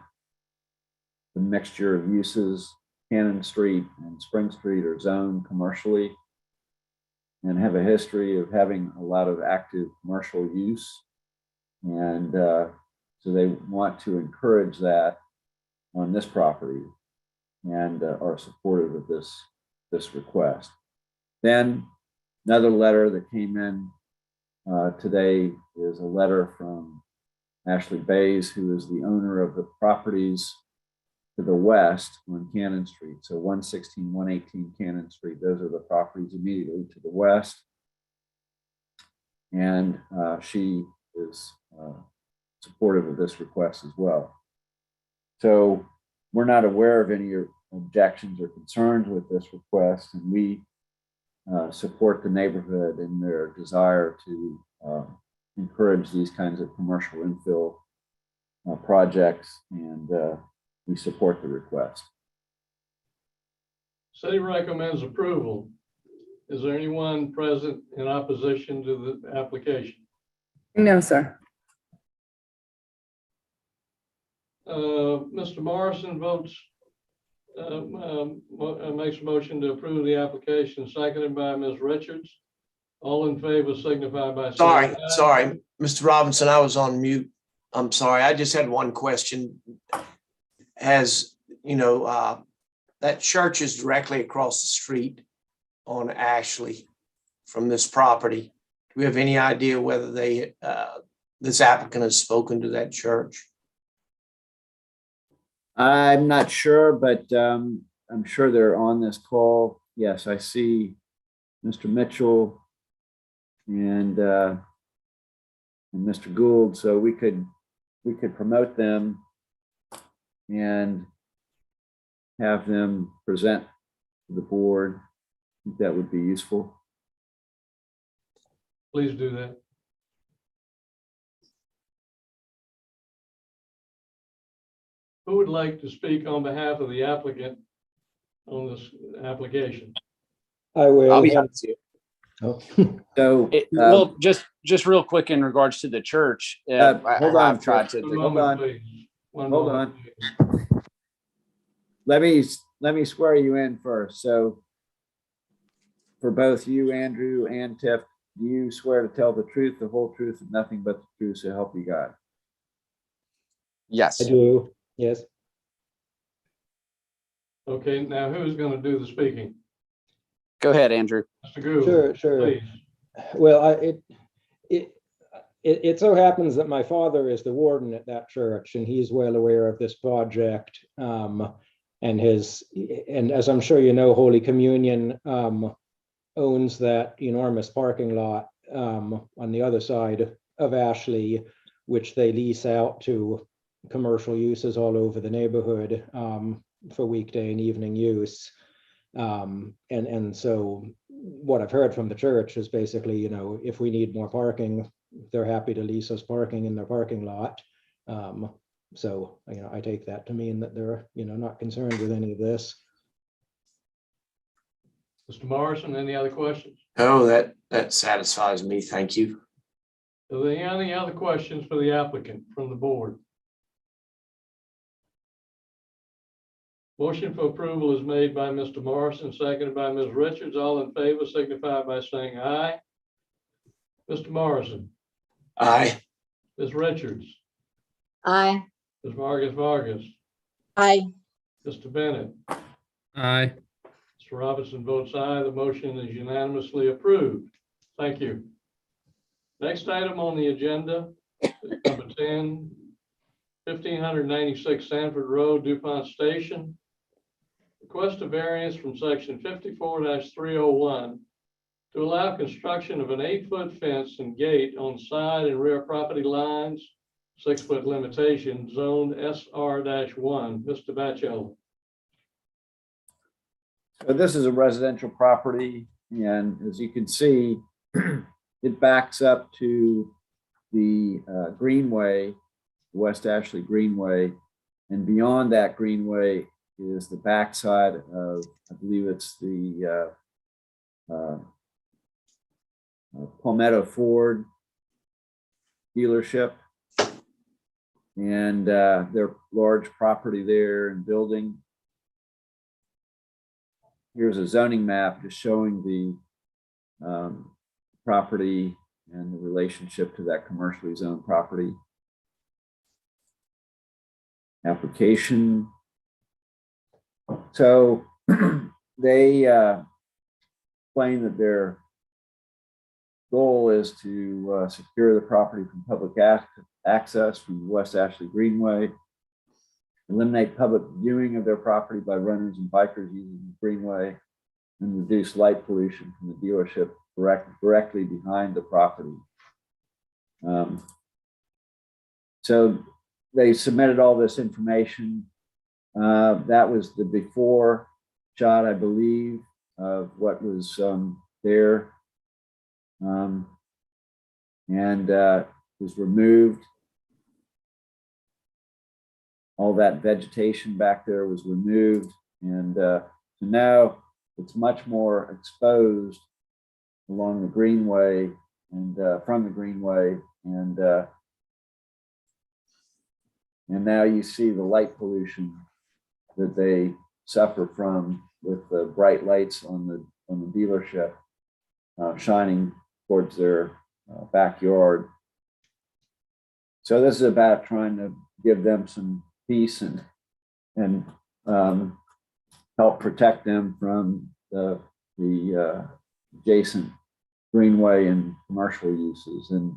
the mixture of uses. Cannon Street and Spring Street are zoned commercially and have a history of having a lot of active commercial use. And so they want to encourage that on this property and are supportive of this request. Then another letter that came in today is a letter from Ashley Bays, who is the owner of the properties to the west on Cannon Street. So 116, 118 Cannon Street, those are the properties immediately to the west. And she is supportive of this request as well. So we're not aware of any objections or concerns with this request, and we support the neighborhood in their desire to encourage these kinds of commercial infill projects, and we support the request. City recommends approval. Is there anyone present in opposition to the application? No, sir. Mr. Morrison votes, makes a motion to approve the application, seconded by Ms. Richards. All in favor signify by saying aye. Sorry, Mr. Robinson, I was on mute. I'm sorry. I just had one question. As you know, that church is directly across the street on Ashley from this property. Do we have any idea whether this applicant has spoken to that church? I'm not sure, but I'm sure they're on this call. Yes, I see Mr. Mitchell and Mr. Gould, so we could promote them and have them present to the board. I think that would be useful. Please do that. Who would like to speak on behalf of the applicant on this application? I will. I'll be happy to. Oh. So, Well, just real quick in regards to the church. hold on, I've tried to. One Hold moment, on. please. One Hold moment, on. please. let me swear you in first. So for both you, Andrew, and Tiff, do you swear to tell the truth, the whole truth, and nothing but the truth, so help you God? Yes. I do. Yes. Okay, now who's going to do the speaking? Go ahead, Andrew. Mr. Gould, Sure. please. Well, it so happens that my father is the warden at that church, and he's well aware of this project. And as I'm sure you know, Holy Communion owns that enormous parking lot on the other side of Ashley, which they lease out to commercial uses all over the neighborhood for weekday and evening use. And so what I've heard from the church is basically, you know, if we need more parking, they're happy to lease us parking in their parking lot. So, you know, I take that to mean that they're, you know, not concerned with any of this. Mr. Morrison, any other questions? Oh, that satisfies me. Thank you. Are there any other questions for the applicant from the board? Motion for approval is made by Mr. Morrison, seconded by Ms. Richards. All in favor signify by saying aye. Mr. Morrison. Aye. Ms. Richards. Aye. Ms. Vargas. Aye. Mr. Bennett. Aye. Mr. Robinson votes aye. The motion is unanimously approved. Thank you. Next item on the agenda is number 10, 1596 Sanford Road, Dupont Station. Request a variance from section 54-301 to allow construction of an 8-foot fence and gate on side and rear property lines, 6-foot limitation, zoned SR-1. Mr. Bachelor. So this is a residential property, and as you can see, it backs up to the Greenway, West Ashley Greenway, and beyond that Greenway is the backside of, I believe it's the Palmetto Ford dealership, and their large property there and building. Here's a zoning map just showing the property and the relationship to that commercially zoned property. Application. So they explain that their goal is to secure the property from public access from the West Ashley Greenway, eliminate public viewing of their property by runners and bikers using the Greenway, and reduce light pollution from the dealership directly behind the property. So they submitted all this information. That was the before shot, I believe, of what was there. And was removed. All that vegetation back there was removed. And so now it's much more exposed along the Greenway and from the Greenway. And now you see the light pollution that they suffer from with the bright lights on the dealership shining towards their backyard. So this is about trying to give them some peace and help protect them from the adjacent greenway and commercial uses. And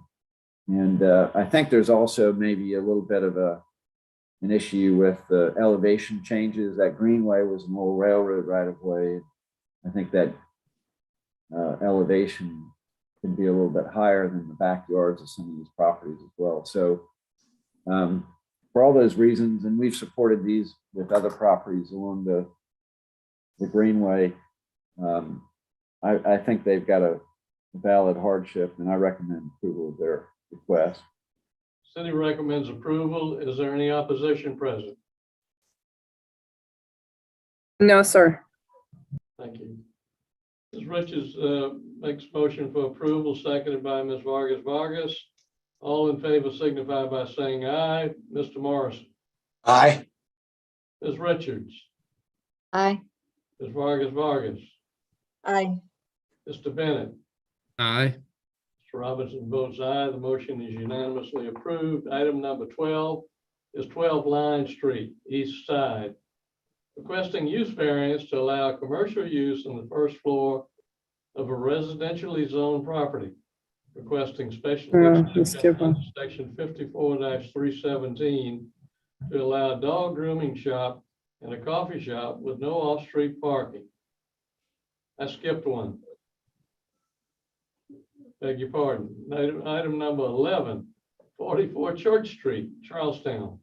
I think there's also maybe a little bit of an issue with the elevation changes. That greenway was an old railroad right of way. I think that elevation can be a little bit higher than the backyards of some of these properties as well. So for all those reasons, and we've supported these with other properties along the Greenway, I think they've got a valid hardship, and I recommend approval of their request. City recommends approval. Is there any opposition present? No, sir. Thank you. Ms. Richards makes motion for approval, seconded by Ms. Vargas. All in favor signify by saying aye. Mr. Morrison. Aye. Ms. Richards. Aye. Ms. Vargas. Aye. Mr. Bennett. Aye. Mr. Robinson votes aye. The motion is unanimously approved. Item number 12 is 12 Line Street, East Side. Requesting use variance to allow commercial use on the first floor of a residentially zoned property. Requesting special exception under section 54-317 to allow a dog grooming shop and a coffee shop with no off-street parking. I skipped one. Beg your pardon. Item number 11, 44 Church Street, Charlestown.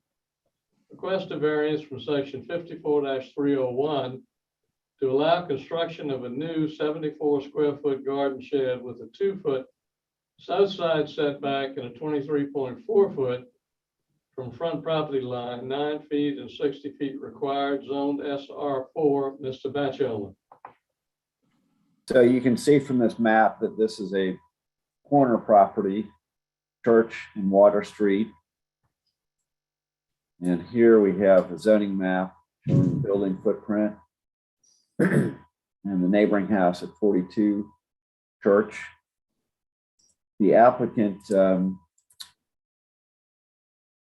Request a variance from section 54-301 to allow construction of a new 74 square foot garden shed with a 2-foot south side setback and a 23.4 foot from front property line, 9 feet and 60 feet required, zoned SR4. Mr. Bachelor. So you can see from this map that this is a corner property, Church and Water Street. And here we have a zoning map showing the building footprint and the neighboring house at 42 Church. The applicant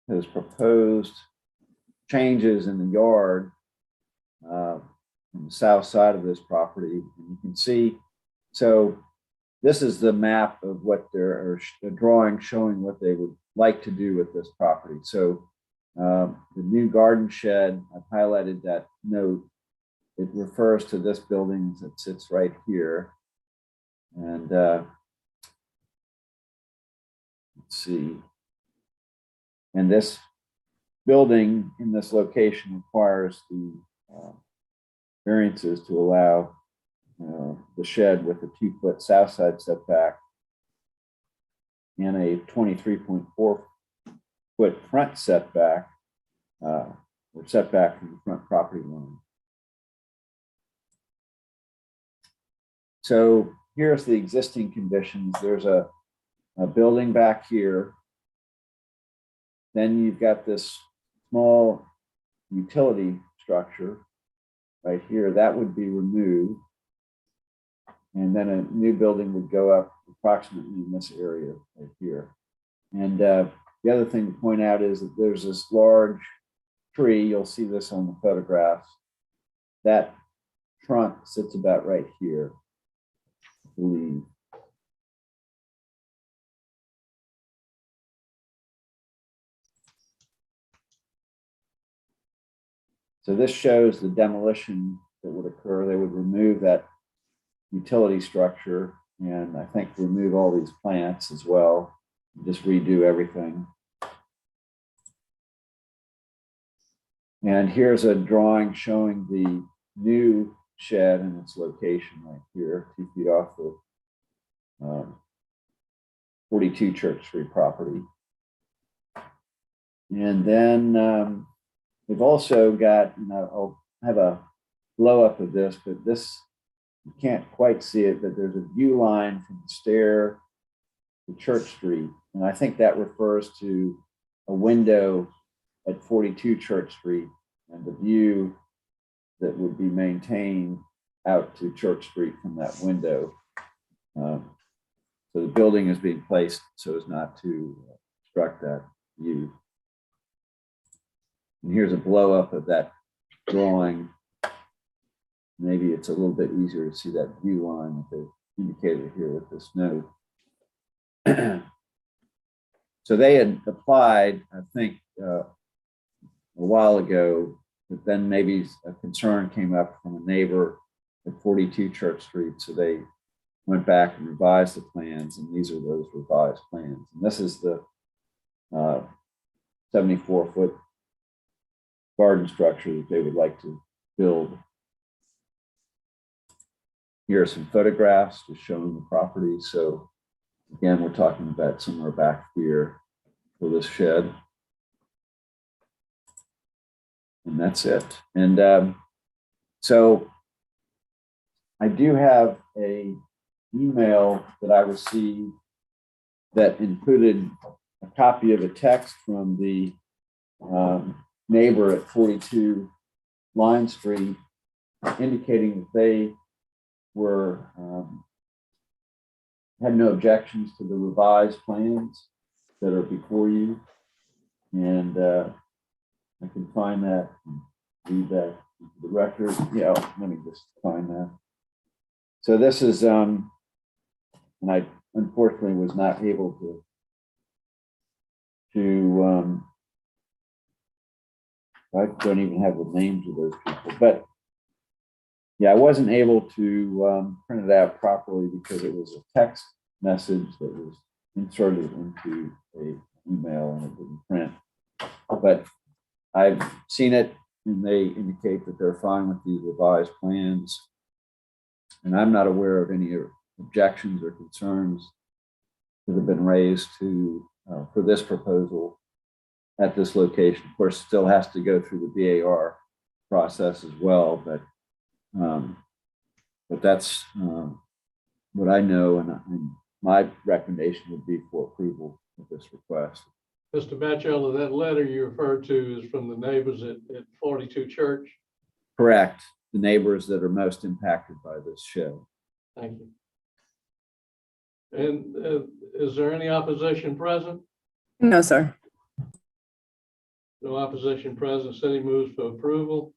has proposed changes in the yard on the south side of this property. And you can see, so this is the map of what they're, a drawing showing what they would like to do with this property. So the new garden shed, I've highlighted that note. It refers to this building that sits right here. And let's see. And this building in this location requires the variances to allow the shed with a 2-foot south side setback and a 23.4 foot front setback, or setback from the front property line. So here's the existing conditions. There's a building back here. Then you've got this small utility structure right here. That would be removed. And then a new building would go up approximately in this area right here. And the other thing to point out is that there's this large tree. You'll see this on the photographs. That trunk sits about right here, I believe. So this shows the demolition that would occur. They would remove that utility structure and I think remove all these plants as well, just redo everything. And here's a drawing showing the new shed and its location right here, 2 feet off the 42 Church Street property. And then we've also got, I'll have a blow up of this, but this, you can't quite see it, but there's a view line from the stair to Church Street. And I think that refers to a window at 42 Church Street and the view that would be maintained out to Church Street from that window. So the building is being placed so as not to obstruct that view. And here's a blow up of that drawing. Maybe it's a little bit easier to see that view line that they've indicated here with this note. So they had applied, I think, a while ago, but then maybe a concern came up from a neighbor at 42 Church Street. So they went back and revised the plans, and these are those revised plans. And this is the 74-foot garden structure that they would like to build. Here are some photographs just showing the property. So again, we're talking about somewhere back here for this shed. And that's it. And so I do have a email that I received that included a copy of a text from the neighbor at 42 Line Street indicating that they were had no objections to the revised plans that are before you. And I can find that and read that into the record. Yeah, let me just find that. So this is, and I unfortunately was not able to I don't even have the names of those people, but yeah, I wasn't able to print it out properly because it was a text message that was inserted into an email and it didn't print. But I've seen it and they indicate that they're fine with these revised plans. And I'm not aware of any objections or concerns that have been raised to for this proposal at this location. Of course, it still has to go through the BAR process as well, but that's what I know, and my recommendation would be for approval of this request. Mr. Bachelor, that letter you referred to is from the neighbors at 42 Church? Correct. The neighbors that are most impacted by this shed. Thank you. And is there any opposition present? No, sir. No opposition present. City moves for approval.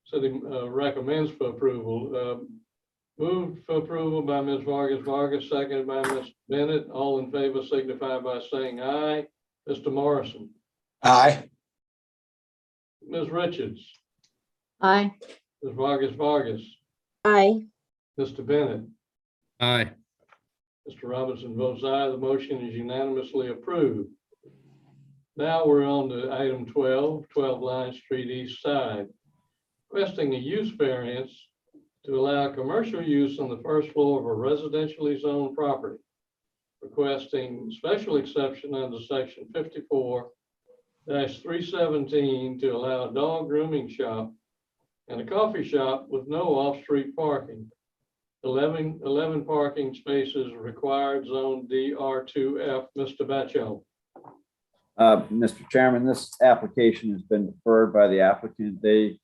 City recommends for approval. Moved for approval by Ms. Vargas, seconded by Ms. Bennett. All in favor signify by saying aye. Mr. Morrison. Aye. Ms. Richards. Aye. Ms. Vargas. Aye. Mr. Bennett. Aye. Mr. Robinson votes aye. The motion is unanimously approved. Now we're on to item 12 Line Street East Side. Requesting a use variance to allow commercial use on the first floor of a residentially zoned property. requesting special exception under section 54-317 to allow a dog grooming shop and a coffee shop with no off-street parking. 11 parking spaces required, zone DR2F. Mr. Bachelor. Mr. Chairman, this application has been deferred by the applicant. They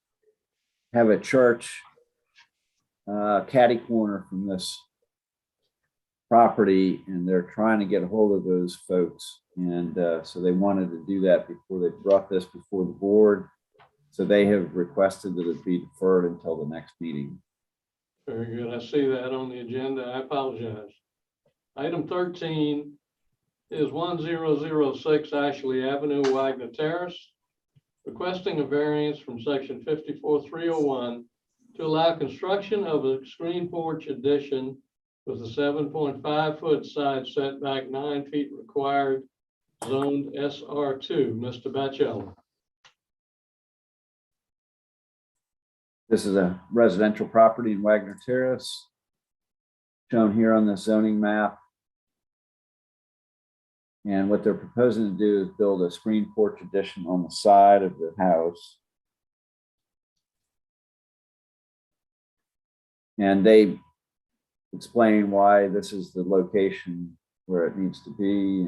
have a church catty corner from this property, and they're trying to get a hold of those folks. And so they wanted to do that before they brought this before the board. So they have requested that it be deferred until the next meeting. Very good. I see that on the agenda. I apologize. Item 13 is 1006 Ashley Avenue, Wagner Terrace, requesting a variance from section 54-301 to allow construction of a screen porch addition with a 7.5-foot side setback, 9 feet required, zoned SR2. Mr. Bachelor. This is a residential property in Wagner Terrace, shown here on the zoning map. And what they're proposing to do is build a screen porch addition on the side of the house. And they explain why this is the location where it needs to be.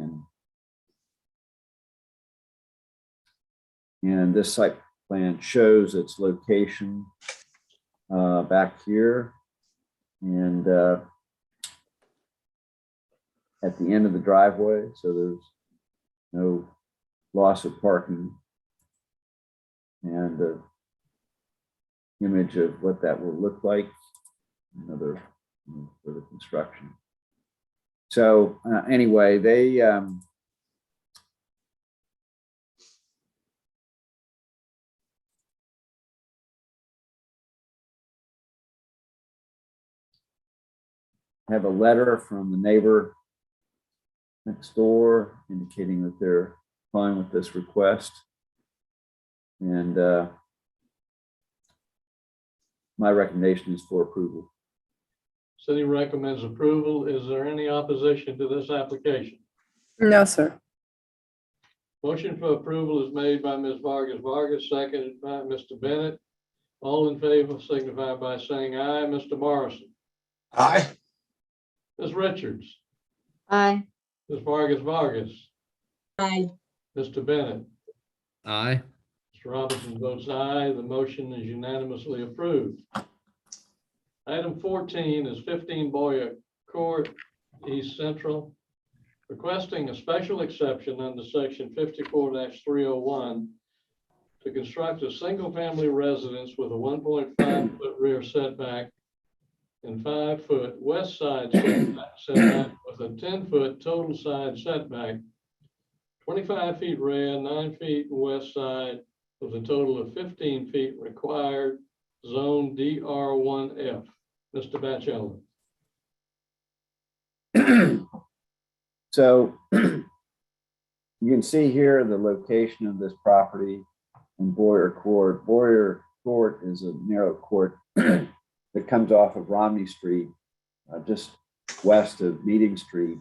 And this site plan shows its location back here. And at the end of the driveway, so there's no loss of parking. And the image of what that will look like, another for the construction. So anyway, they have a letter from the neighbor next door indicating that they're fine with this request. And my recommendation is for approval. City recommends approval. Is there any opposition to this application? No, sir. Motion for approval is made by Ms. Vargas, seconded by Mr. Bennett. All in favor signify by saying aye. Mr. Morrison. Aye. Ms. Richards. Aye. Ms. Vargas. Aye. Mr. Bennett. Aye. Mr. Robinson votes aye. The motion is unanimously approved. Item 14 is 15 Boyer Court, East Central, requesting a special exception under section 54-301 to construct a single-family residence with a 1.5-foot rear setback and 5-foot west side setback with a 10-foot total side setback, 25 feet rear, 9 feet west side, with a total of 15 feet required, zone DR1F. Mr. Bachelor. So you can see here the location of this property in Boyer Court. Boyer Court is a narrow court that comes off of Romney Street, just west of Meeting Street.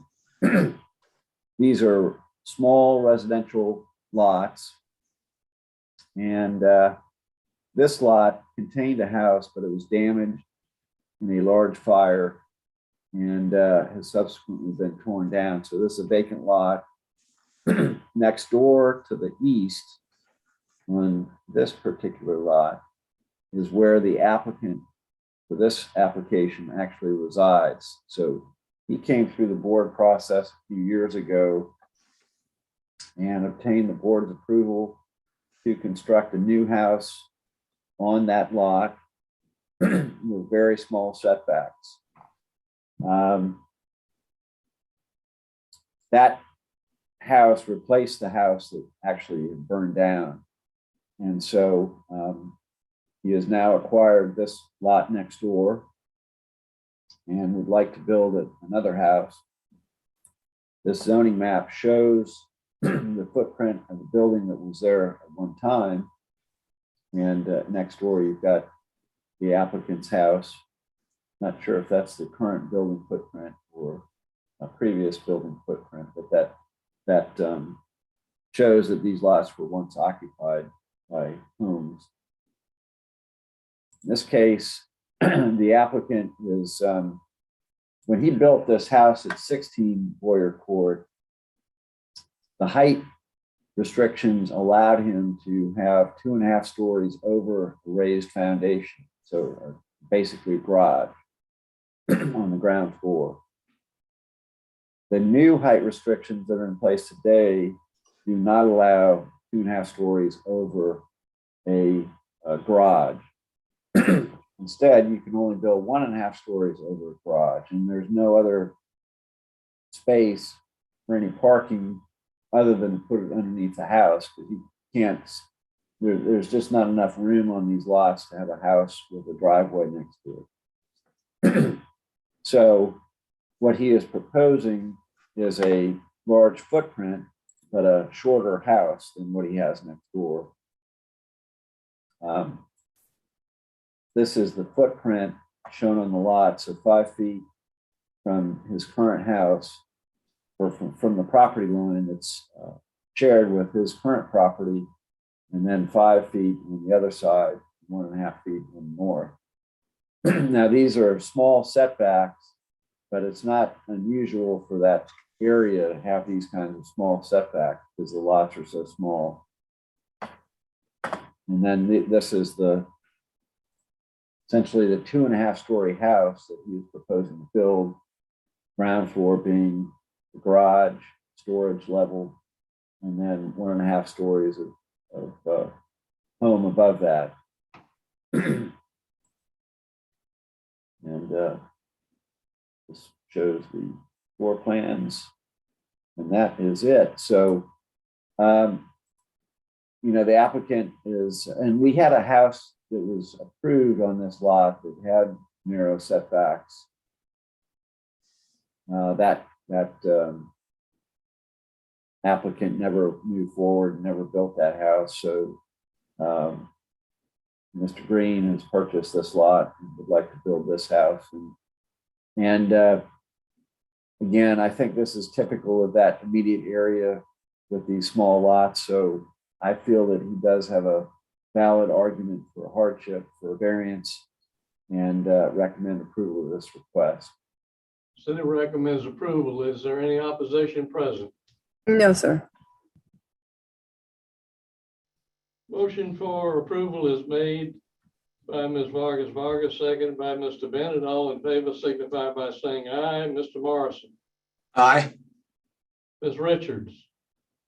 These are small residential lots. And this lot contained a house, but it was damaged in a large fire and has subsequently been torn down. So this is a vacant lot. Next door to the east on this particular lot is where the applicant for this application actually resides. So he came through the board process a few years ago and obtained the board's approval to construct a new house on that lot with very small setbacks. That house replaced the house that actually had burned down. And so he has now acquired this lot next door and would like to build another house. This zoning map shows the footprint of the building that was there at one time. And next door, you've got the applicant's house. Not sure if that's the current building footprint or previous building footprint, but that shows that these lots were once occupied by homes. In this case, the applicant is, when he built this house at 16 Boyer Court, the height restrictions allowed him to have 2.5 stories over a raised foundation. So basically garage on the ground floor. The new height restrictions that are in place today do not allow 2.5 stories over a garage. Instead, you can only build 1.5 stories over a garage, and there's no other space for any parking other than to put it underneath the house, because you can't, there's just not enough room on these lots to have a house with a driveway next to it. So what he is proposing is a large footprint, but a shorter house than what he has next door. This is the footprint shown on the lot, so 5 feet from his current house, or from the property line that's shared with his current property, and then 5 feet on the other side, 1.5 feet on the north. Now, these are small setbacks, but it's not unusual for that area to have these kinds of small setbacks because the lots are so small. And then this is essentially the 2.5 story house that he is proposing to build, ground floor being the garage, storage level, and then 1.5 stories of home above that. And this shows the floor plans, and that is it. So, the applicant is, and we had a house that was approved on this lot that had narrow setbacks. That applicant never moved forward, never built that house. So Mr. Green has purchased this lot and would like to build this house. And again, I think this is typical of that immediate area with these small lots. So I feel that he does have a valid argument for a hardship, for a variance, and recommend approval of this request. City recommends approval. Is there any opposition present? No, sir. Motion for approval is made by Ms. Vargas, seconded by Mr. Bennett. All in favor signify by saying aye. Mr. Morrison. Aye. Ms. Richards.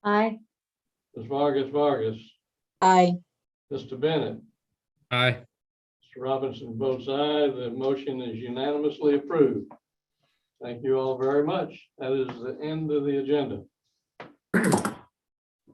Aye. Ms. Vargas. Aye. Mr. Bennett. Aye. Mr. Robinson votes aye. The motion is unanimously approved. Thank you all very much. That is the end of the agenda.